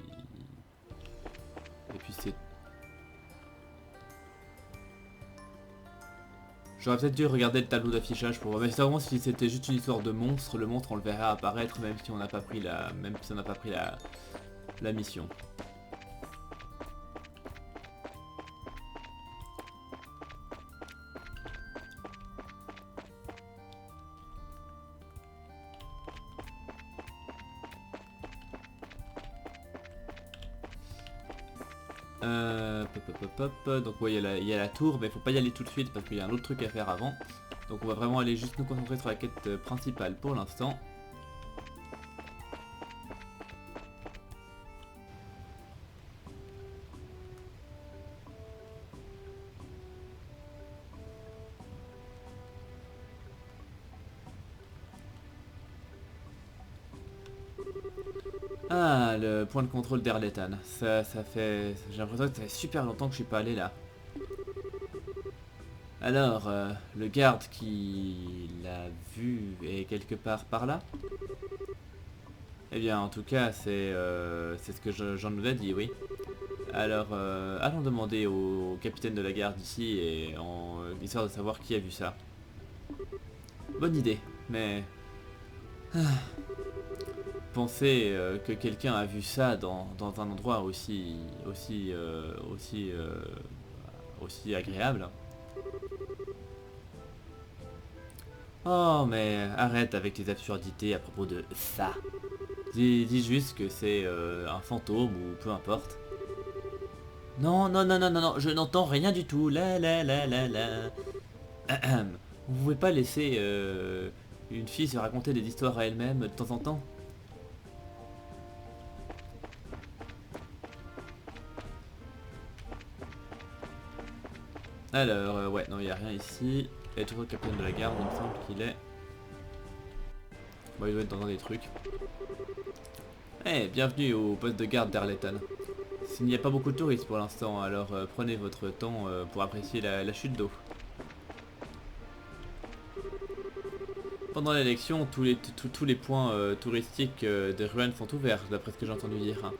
c'est... J'aurais peut-être dû regarder le tableau d'affichage pour voir. Mais vraiment, si c'était juste une histoire de monstre, le monstre on le verrait apparaître même si on n'a pas pris la mission. Donc ouais, il y a la tour, mais faut pas y aller tout de suite parce qu'il y a un autre truc à faire avant. Donc on va vraiment aller juste nous concentrer sur la quête principale pour l'instant. Ah, le point de contrôle d'Erletan. Ça fait... J'ai l'impression que ça fait super longtemps que je suis pas allé là. Alors, le garde qui l'a vu est quelque part par là? Eh bien, en tout cas, c'est ce que Jean nous a dit, oui. Alors, allons demander au capitaine de la garde ici, histoire de savoir qui a vu ça. Bonne idée, mais... Penser que quelqu'un a vu ça dans un endroit aussi agréable. Oh, mais arrête avec les absurdités à propos de ça. Dis juste que c'est un fantôme ou peu importe. Non, non, non, non, non, non, je n'entends rien du tout. La la la la la. Ahem. Vous pouvez pas laisser une fille se raconter des histoires à elle-même de temps en temps? Alors, ouais, non, il n'y a rien ici. Il y a toujours le capitaine de la garde, il me semble qu'il est. Bon, il doit être dans un des trucs. Eh, bienvenue au poste de garde d'Arleton. Il n'y a pas beaucoup de touristes pour l'instant, alors prenez votre temps pour apprécier la chute d'eau. Pendant l'élection, tous les points touristiques de Ruan sont ouverts, d'après ce que j'ai entendu dire.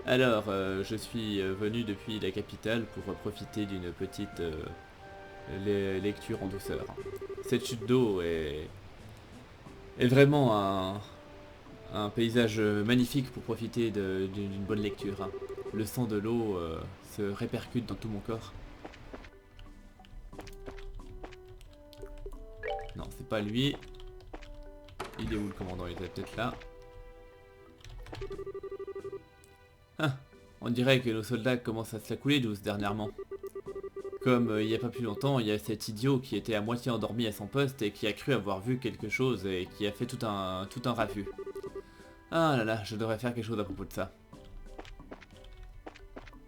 Alors, je suis venu depuis la capitale pour profiter d'une petite lecture en douceur. Cette chute d'eau est vraiment un paysage magnifique pour profiter d'une bonne lecture. Le sang de l'eau se répercute dans tout mon corps. Non, c'est pas lui. Il est où le commandant? Il était peut-être là. Ah, on dirait que nos soldats commencent à se la couler douce dernièrement. Comme il n'y a pas plus longtemps, il y a cet idiot qui était à moitié endormi à son poste et qui a cru avoir vu quelque chose et qui a fait tout un raffut. Ah là là, je devrais faire quelque chose à propos de ça.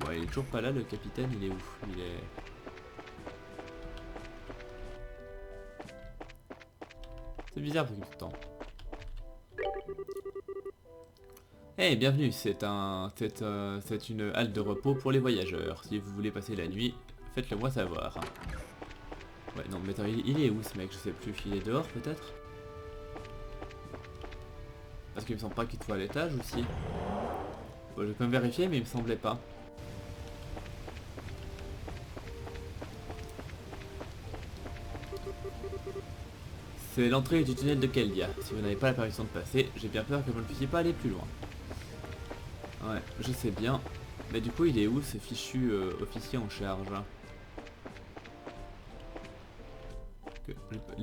Bon, il est toujours pas là, le capitaine, il est où? Il est... C'est bizarre depuis tout le temps. Eh, bienvenue, c'est une halte de repos pour les voyageurs. Si vous voulez passer la nuit, faites-le moi savoir. Ouais, non, mais attends, il est où ce mec? Je sais plus, il est dehors peut-être? Parce qu'il me semble pas qu'il soit à l'étage aussi. Bon, je vais quand même vérifier, mais il me semblait pas. C'est l'entrée du tunnel de Keldia. Si vous n'avez pas la permission de passer, j'ai bien peur que vous ne puissiez pas aller plus loin. Ouais, je sais bien. Mais du coup, il est où ce fichu officier en charge?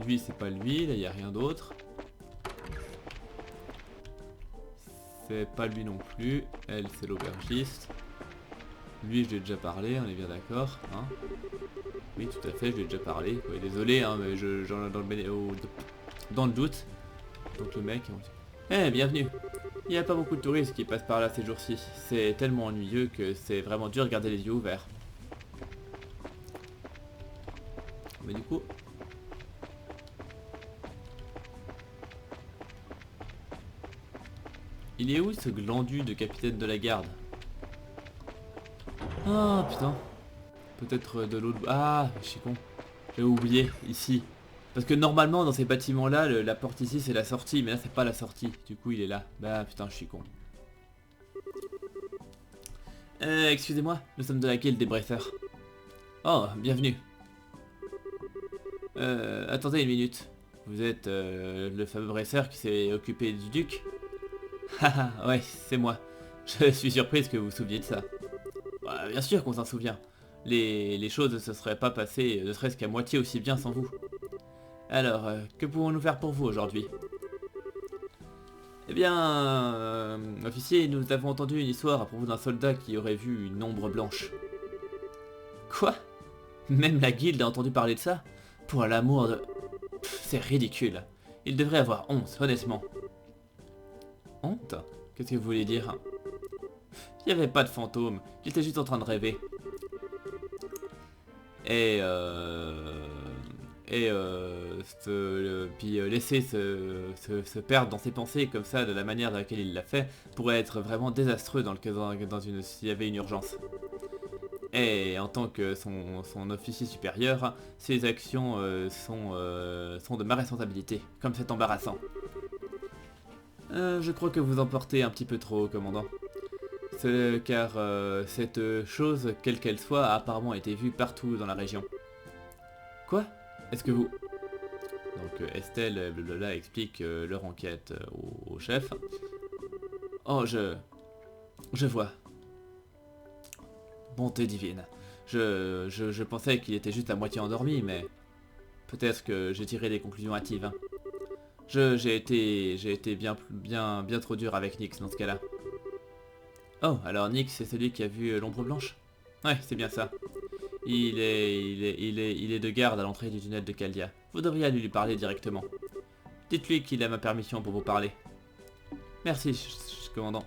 Lui, c'est pas lui, là, il n'y a rien d'autre. C'est pas lui non plus. Elle, c'est l'aubergiste. Lui, je lui ai déjà parlé, on est bien d'accord. Hein, oui, tout à fait, je lui ai déjà parlé. Ouais, désolé, hein, mais j'en ai dans le doute. Donc le mec... Eh, bienvenue. Il n'y a pas beaucoup de touristes qui passent par là ces jours-ci. C'est tellement ennuyeux que c'est vraiment dur de garder les yeux ouverts. Mais du coup... Il est où ce glandu de capitaine de la garde? Ah putain. Peut-être de l'autre... Ah, je suis con. J'ai oublié, ici. Parce que normalement dans ces bâtiments là, la porte ici c'est la sortie, mais là c'est pas la sortie. Du coup il est là. Bah putain, je suis con. Excusez-moi, nous sommes de la guilde des Bressers. Oh, bienvenue. Attendez une minute. Vous êtes le fameux Bresser qui s'est occupé du duc? Haha, ouais, c'est moi. Je suis surprise que vous vous souveniez de ça. Bah, bien sûr qu'on s'en souvient. Les choses ne se seraient pas passées ne serait-ce qu'à moitié aussi bien sans vous. Alors, que pouvons-nous faire pour vous aujourd'hui? Eh bien, officier, nous avons entendu une histoire à propos d'un soldat qui aurait vu une ombre blanche. Quoi? Même la guilde a entendu parler de ça? Pour l'amour de... C'est ridicule. Il devrait avoir honte, honnêtement. Honte? Qu'est-ce que vous voulez dire? Il n'y avait pas de fantôme, il était juste en train de rêver. Puis laisser se perdre dans ses pensées comme ça, de la manière dans laquelle il l'a fait, pourrait être vraiment désastreux s'il y avait une urgence. Et en tant que son officier supérieur, ses actions sont de ma responsabilité, comme c'est embarrassant. Je crois que vous en portez un petit peu trop, commandant. Car cette chose, quelle qu'elle soit, a apparemment été vue partout dans la région. Quoi? Est-ce que vous... Donc Estelle, là, explique leur enquête au chef. Oh, je vois. Bonté divine. Je pensais qu'il était juste à moitié endormi, mais... Peut-être que j'ai tiré des conclusions hâtives. J'ai été bien trop dur avec Nyx dans ce cas-là. Oh, alors Nyx, c'est celui qui a vu l'ombre blanche? Ouais, c'est bien ça. Il est de garde à l'entrée du tunnel de Caldia. Vous devriez aller lui parler directement. Dites-lui qu'il a ma permission pour vous parler. Merci, commandant.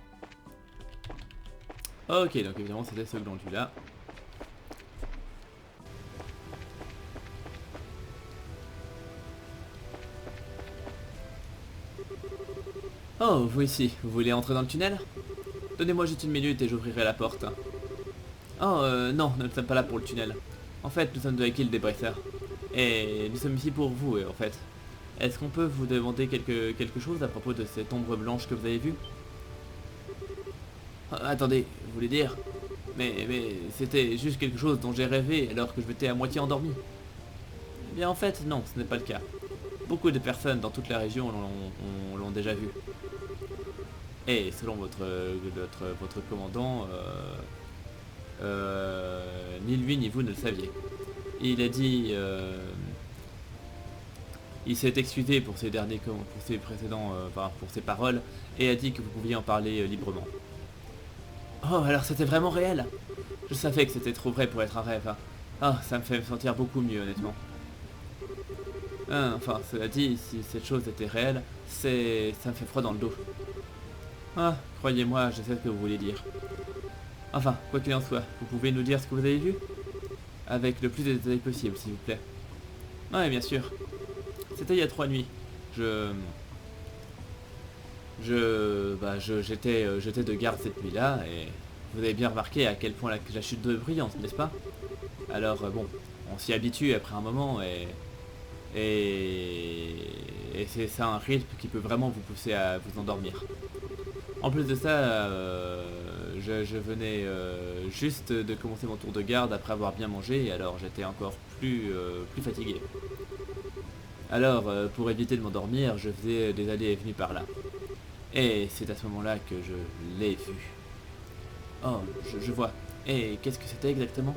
Ok, donc évidemment c'était ce glandu là. Oh, vous ici, vous voulez entrer dans le tunnel? Donnez-moi juste une minute et j'ouvrirai la porte. Oh, non, nous ne sommes pas là pour le tunnel. En fait, nous sommes de la guilde des Bressers. Et nous sommes ici pour vous, en fait. Est-ce qu'on peut vous demander quelque chose à propos de cette ombre blanche que vous avez vue? Attendez, vous voulez dire? Mais c'était juste quelque chose dont j'ai rêvé alors que je m'étais à moitié endormi. Eh bien en fait, non, ce n'est pas le cas. Beaucoup de personnes dans toute la région l'ont déjà vu. Et selon votre commandant, ni lui ni vous ne le saviez. Il a dit... il s'est excusé pour ses précédents, pour ses paroles, et a dit que vous pouviez en parler librement. Oh, alors c'était vraiment réel? Je savais que c'était trop vrai pour être un rêve. Hein. Ah, ça me fait me sentir beaucoup mieux, honnêtement. Enfin, cela dit, si cette chose était réelle, ça me fait froid dans le dos. Ah, croyez-moi, je sais ce que vous voulez dire. Enfin, quoi qu'il en soit, vous pouvez nous dire ce que vous avez vu? Avec le plus de détails possible, s'il vous plaît. Oui, bien sûr. C'était il y a 3 nuits. J'étais de garde cette nuit-là, et vous avez bien remarqué à quel point la chute d'eau est bruyante, n'est-ce pas? Alors, bon, on s'y habitue après un moment, et c'est ça un rythme qui peut vraiment vous pousser à vous endormir. En plus de ça, je venais juste de commencer mon tour de garde après avoir bien mangé, et alors j'étais encore plus fatigué. Alors, pour éviter de m'endormir, je faisais des allées et venues par là. Et c'est à ce moment-là que je l'ai vu. Oh, je vois. Et qu'est-ce que c'était exactement?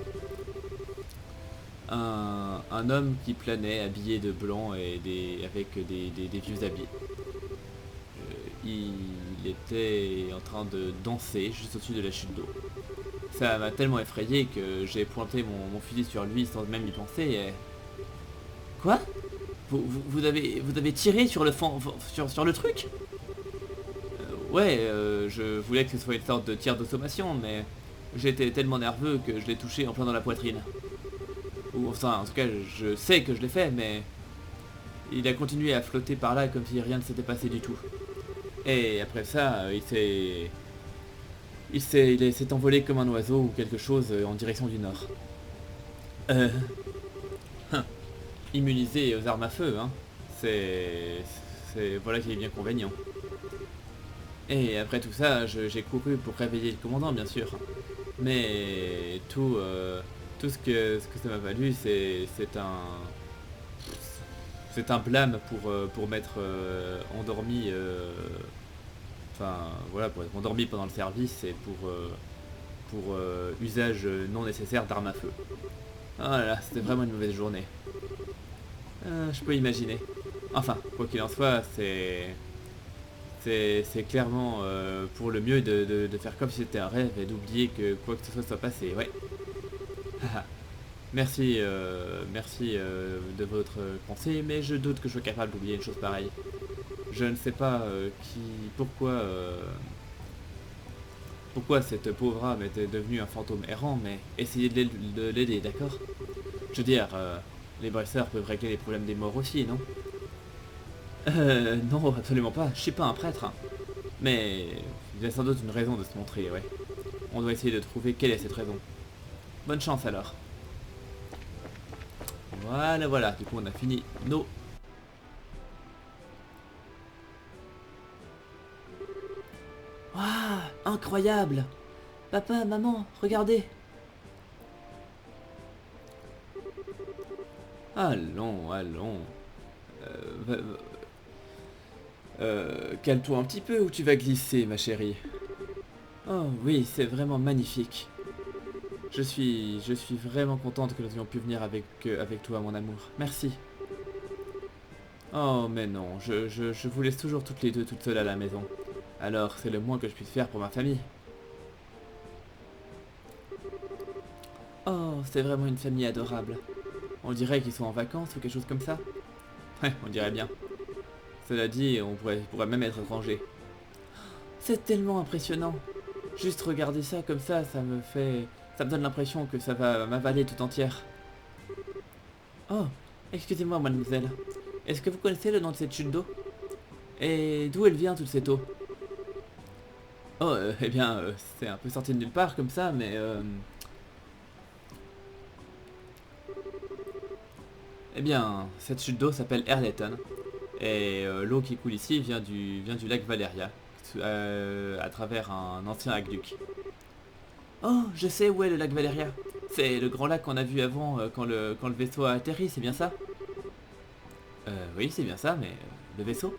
Un homme qui planait, habillé de blanc et avec des vieux habits. Il était en train de danser juste au-dessus de la chute d'eau. Ça m'a tellement effrayé que j'ai pointé mon fusil sur lui sans même y penser et... Quoi? Vous avez tiré sur sur le truc? Ouais, je voulais que ce soit une sorte de tir de sommation, mais j'étais tellement nerveux que je l'ai touché en plein dans la poitrine. Ou enfin, en tout cas, je sais que je l'ai fait, mais il a continué à flotter par là comme si rien ne s'était passé du tout. Et après ça, il s'est envolé comme un oiseau ou quelque chose en direction du nord. Euh, Immunisé aux armes à feu, hein. Voilà qui est bien convénient. Et après tout ça, j'ai couru pour réveiller le commandant, bien sûr. Mais tout ce que ça m'a valu, c'est un blâme pour m'être endormi. Enfin, voilà, pour être endormi pendant le service et pour usage non nécessaire d'armes à feu. Ah là là, c'était vraiment une mauvaise journée. Je peux imaginer. Enfin, quoi qu'il en soit, c'est clairement pour le mieux de faire comme si c'était un rêve et d'oublier que quoi que ce soit passé, ouais. Merci, merci de votre pensée, mais je doute que je sois capable d'oublier une chose pareille. Je ne sais pas pourquoi cette pauvre âme était devenue un fantôme errant, mais essayez de l'aider, d'accord? Je veux dire, les Bressers peuvent régler les problèmes des morts aussi, non? Non, absolument pas. Je suis pas un prêtre. Hein. Mais il y a sans doute une raison de se montrer, ouais. On doit essayer de trouver quelle est cette raison. Bonne chance alors. Voilà, voilà. Du coup, on a fini nos... Waouh, incroyable! Papa, maman, regardez! Allons, allons. Cale-toi un petit peu ou tu vas glisser, ma chérie. Oh oui, c'est vraiment magnifique. Je suis vraiment contente que nous ayons pu venir avec toi, mon amour. Merci. Oh mais non, je vous laisse toujours toutes les deux toutes seules à la maison. Alors c'est le moins que je puisse faire pour ma famille. Oh, c'est vraiment une famille adorable. On dirait qu'ils sont en vacances ou quelque chose comme ça. Ouais, on dirait bien. Cela dit, on pourrait même être étranger. C'est tellement impressionnant. Juste regarder ça comme ça, ça me donne l'impression que ça va m'avaler tout entière. Oh, excusez-moi mademoiselle. Est-ce que vous connaissez le nom de cette chute d'eau? Et d'où elle vient toute cette eau? Oh, eh bien, c'est un peu sorti de nulle part comme ça, mais eh bien, cette chute d'eau s'appelle Erleton. Et l'eau qui coule ici vient du lac Valeria, à travers un ancien aqueduc. Oh, je sais où est le lac Valeria. C'est le grand lac qu'on a vu avant quand le vaisseau a atterri, c'est bien ça? Oui, c'est bien ça, mais le vaisseau?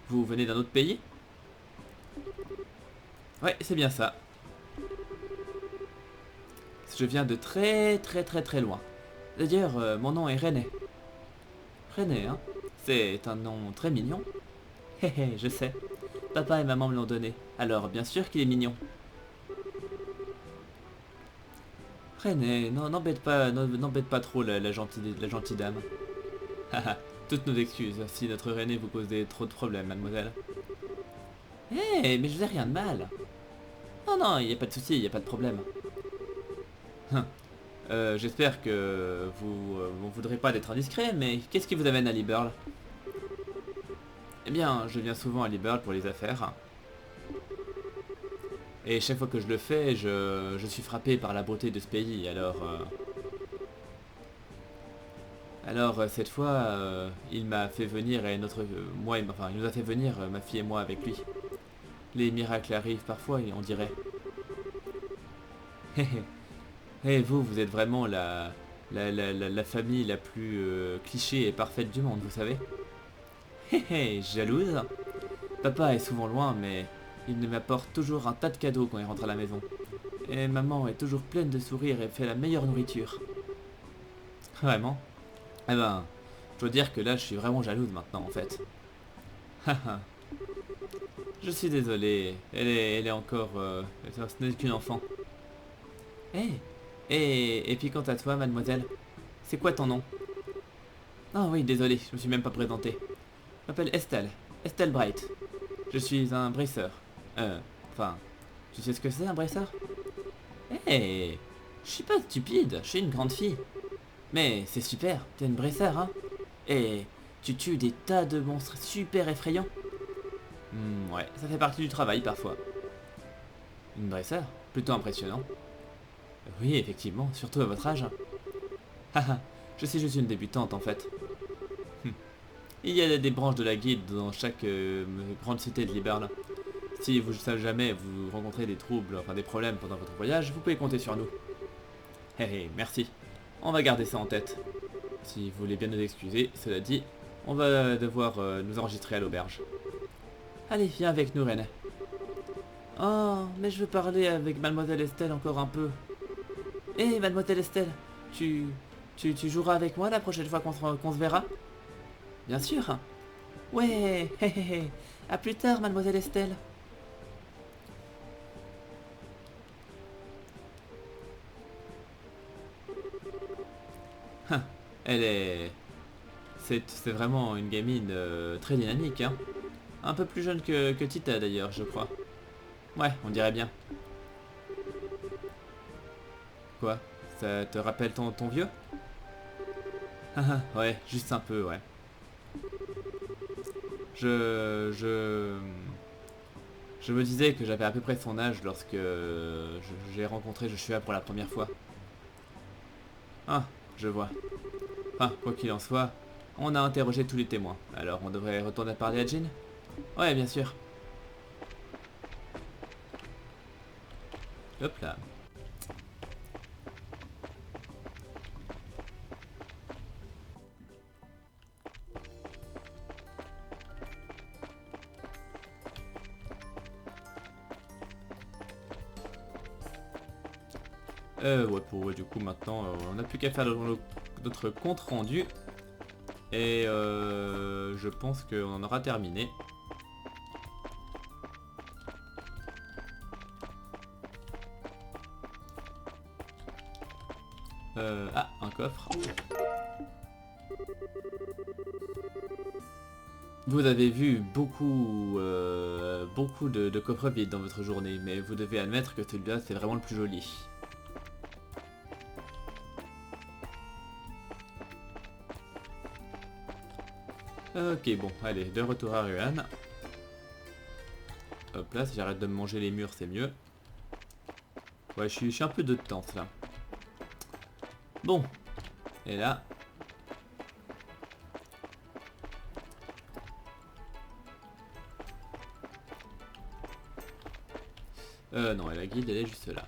Vous venez d'un autre pays? Ouais, c'est bien ça. Je viens de très loin. D'ailleurs, mon nom est René. René, hein? C'est un nom très mignon. Hé hé, je sais. Papa et maman me l'ont donné. Alors, bien sûr qu'il est mignon. René, non, n'embête pas trop la gentille dame. Haha, toutes nos excuses si notre René vous cause trop de problèmes, mademoiselle. Hé, mais je faisais rien de mal. Non, non, il n'y a pas de souci, il n'y a pas de problème. Hum. J'espère que vous ne voudrez pas d'être indiscret, mais qu'est-ce qui vous amène à Liberl? Eh bien, je viens souvent à Liberl pour les affaires. Et chaque fois que je le fais, je suis frappé par la beauté de ce pays, alors cette fois, il m'a fait venir et enfin, il nous a fait venir, ma fille et moi avec lui. Les miracles arrivent parfois, on dirait. Et vous, vous êtes vraiment la famille la plus cliché et parfaite du monde, vous savez. Hé hé, jalouse? Papa est souvent loin, mais il m'apporte toujours un tas de cadeaux quand il rentre à la maison. Et maman est toujours pleine de sourires et fait la meilleure nourriture. Vraiment? Eh ben, je dois dire que là, je suis vraiment jalouse maintenant, en fait. Haha. Je suis désolé, elle est encore... ce n'est qu'une enfant. Eh, et puis quant à toi, mademoiselle, c'est quoi ton nom? Ah oui, désolé, je me suis même pas présenté. Je m'appelle Estelle, Estelle Bright. Je suis un bracer. Enfin, tu sais ce que c'est un bracer? Eh, je suis pas stupide, je suis une grande fille. Mais c'est super, t'es une bracer, hein? Et tu tues des tas de monstres super effrayants. Ouais, ça fait partie du travail parfois. Une bracer? Plutôt impressionnant. Oui, effectivement, surtout à votre âge. Haha, je suis juste une débutante en fait. Il y a des branches de la guilde dans chaque grande cité de Liberl. Si vous savez jamais vous rencontrez des troubles, enfin des problèmes pendant votre voyage, vous pouvez compter sur nous. Hé hé, merci. On va garder ça en tête. Si vous voulez bien nous excuser, cela dit, on va devoir nous enregistrer à l'auberge. Allez, viens avec nous, René. Oh, mais je veux parler avec Mademoiselle Estelle encore un peu. Hé, Mademoiselle Estelle, tu joueras avec moi la prochaine fois qu'on se verra? Bien sûr. Ouais, hé hé hé. À plus tard, Mademoiselle Estelle. Elle est... C'est vraiment une gamine très dynamique, hein. Un peu plus jeune que Tita d'ailleurs, je crois. Ouais, on dirait bien. Quoi? Ça te rappelle ton vieux? Ouais, juste un peu, ouais. Je me disais que j'avais à peu près son âge lorsque j'ai rencontré Joshua pour la première fois. Ah, je vois. Enfin, quoi qu'il en soit, on a interrogé tous les témoins. Alors, on devrait retourner parler à Jean? Ouais, bien sûr. Hop là. Ouais, du coup, maintenant, on n'a plus qu'à faire notre compte rendu. Et je pense qu'on en aura terminé. Ah, un coffre. Vous avez vu beaucoup de coffres vides dans votre journée, mais vous devez admettre que celui-là c'est vraiment le plus joli. Ok, bon, allez, de retour à Ruan. Hop là, si j'arrête de me manger les murs, c'est mieux. Ouais, je suis un peu de temps là. Bon, et là... non, et la guilde, elle est juste là.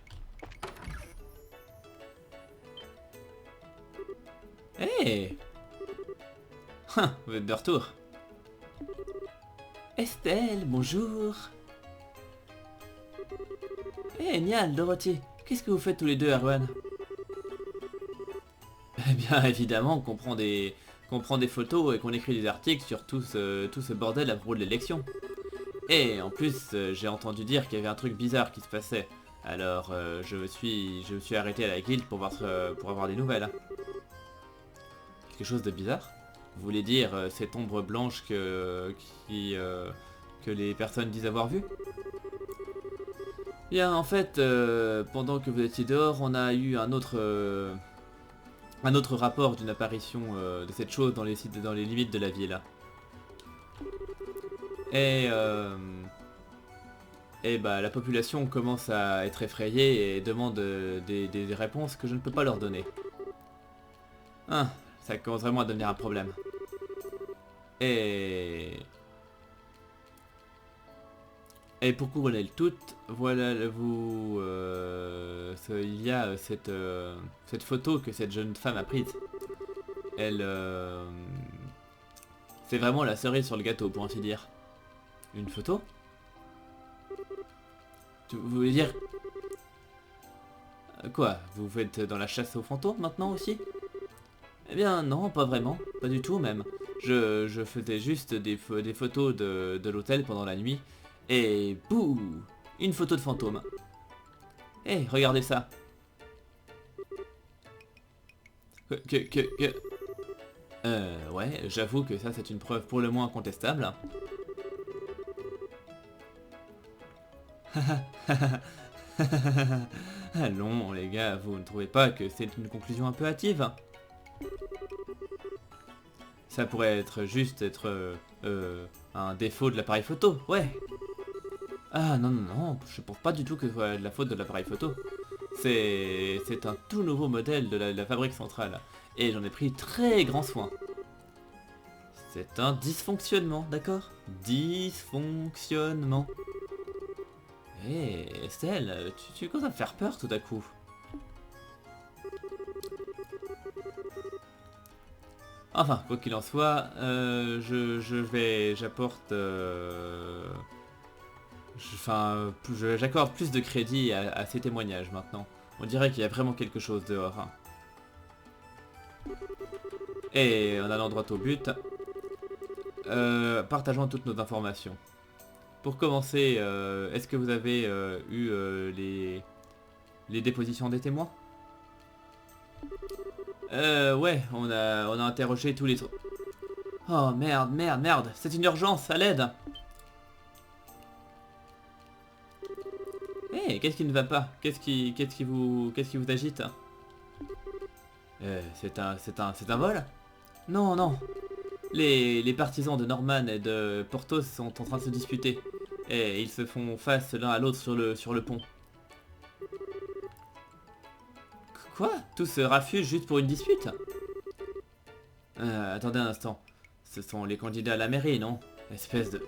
Hey! Vous êtes de retour. Estelle, bonjour. Eh, Niall, Dorothy, qu'est-ce que vous faites tous les deux à Rouen? Eh bien, évidemment qu'on prend des photos et qu'on écrit des articles sur tout ce bordel à propos de l'élection. Et en plus, j'ai entendu dire qu'il y avait un truc bizarre qui se passait. Alors, je me suis arrêté à la guilde pour avoir des nouvelles. Quelque chose de bizarre? Vous voulez dire cette ombre blanche que les personnes disent avoir vue? Bien, en fait, pendant que vous étiez dehors, on a eu un autre rapport d'une apparition de cette chose dans les limites de la ville. Et bah la population commence à être effrayée et demande des réponses que je ne peux pas leur donner. Ah, ça commence vraiment à devenir un problème. Et pour couronner le tout, voilà, il y a cette photo que cette jeune femme a prise. Elle, c'est vraiment la cerise sur le gâteau, pour ainsi dire. Une photo? Vous voulez dire... Quoi? Vous êtes dans la chasse aux fantômes maintenant aussi? Eh bien non, pas vraiment, pas du tout même. Je faisais juste des photos de l'hôtel pendant la nuit. Et bouh! Une photo de fantôme. Eh, regardez ça. Ouais, j'avoue que ça c'est une preuve pour le moins incontestable. Allons les gars, vous ne trouvez pas que c'est une conclusion un peu hâtive? Ça pourrait être juste un défaut de l'appareil photo, ouais. Ah non non non, je pense pas du tout que ce soit de la faute de l'appareil photo. C'est un tout nouveau modèle de la fabrique centrale. Et j'en ai pris très grand soin. C'est un dysfonctionnement, d'accord? Dysfonctionnement. Hé, Estelle, tu commences à me faire peur tout à coup. Enfin, quoi qu'il en soit, j'apporte... j'accorde plus de crédit à ces témoignages maintenant. On dirait qu'il y a vraiment quelque chose dehors. Hein. Et en allant droit au but, partageons toutes nos informations. Pour commencer, est-ce que vous avez eu les dépositions des témoins? Ouais, on a interrogé tous les... Oh merde, merde, merde, c'est une urgence, à l'aide! Hé, qu'est-ce qui ne va pas? Qu'est-ce qui vous agite? C'est un vol? Non, non. Les partisans de Norman et de Porthos sont en train de se disputer. Et ils se font face l'un à l'autre sur le pont. Quoi? Tous se rafusent juste pour une dispute? Attendez un instant. Ce sont les candidats à la mairie, non? Espèce de...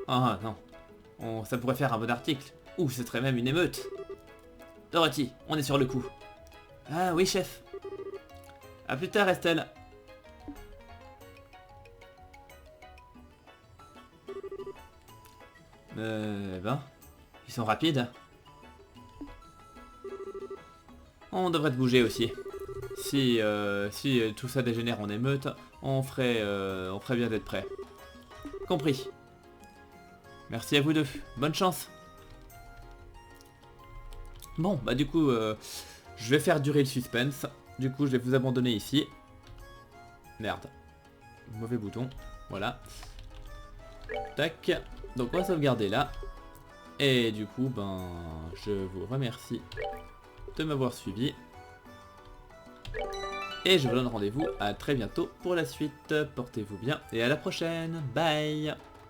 Ah non. Ça pourrait faire un bon article. Ou ce serait même une émeute. Dorothy, on est sur le coup. Ah oui, chef. A plus tard, Estelle. Ben, ils sont rapides. On devrait te bouger aussi. Si tout ça dégénère en émeute, on ferait bien d'être prêt. Compris. Merci à vous deux. Bonne chance. Bon, bah du coup, je vais faire durer le suspense. Du coup, je vais vous abandonner ici. Merde. Mauvais bouton. Voilà. Tac. Donc on va sauvegarder là. Et du coup, ben, je vous remercie de m'avoir suivi. Et je vous donne rendez-vous à très bientôt pour la suite. Portez-vous bien et à la prochaine. Bye.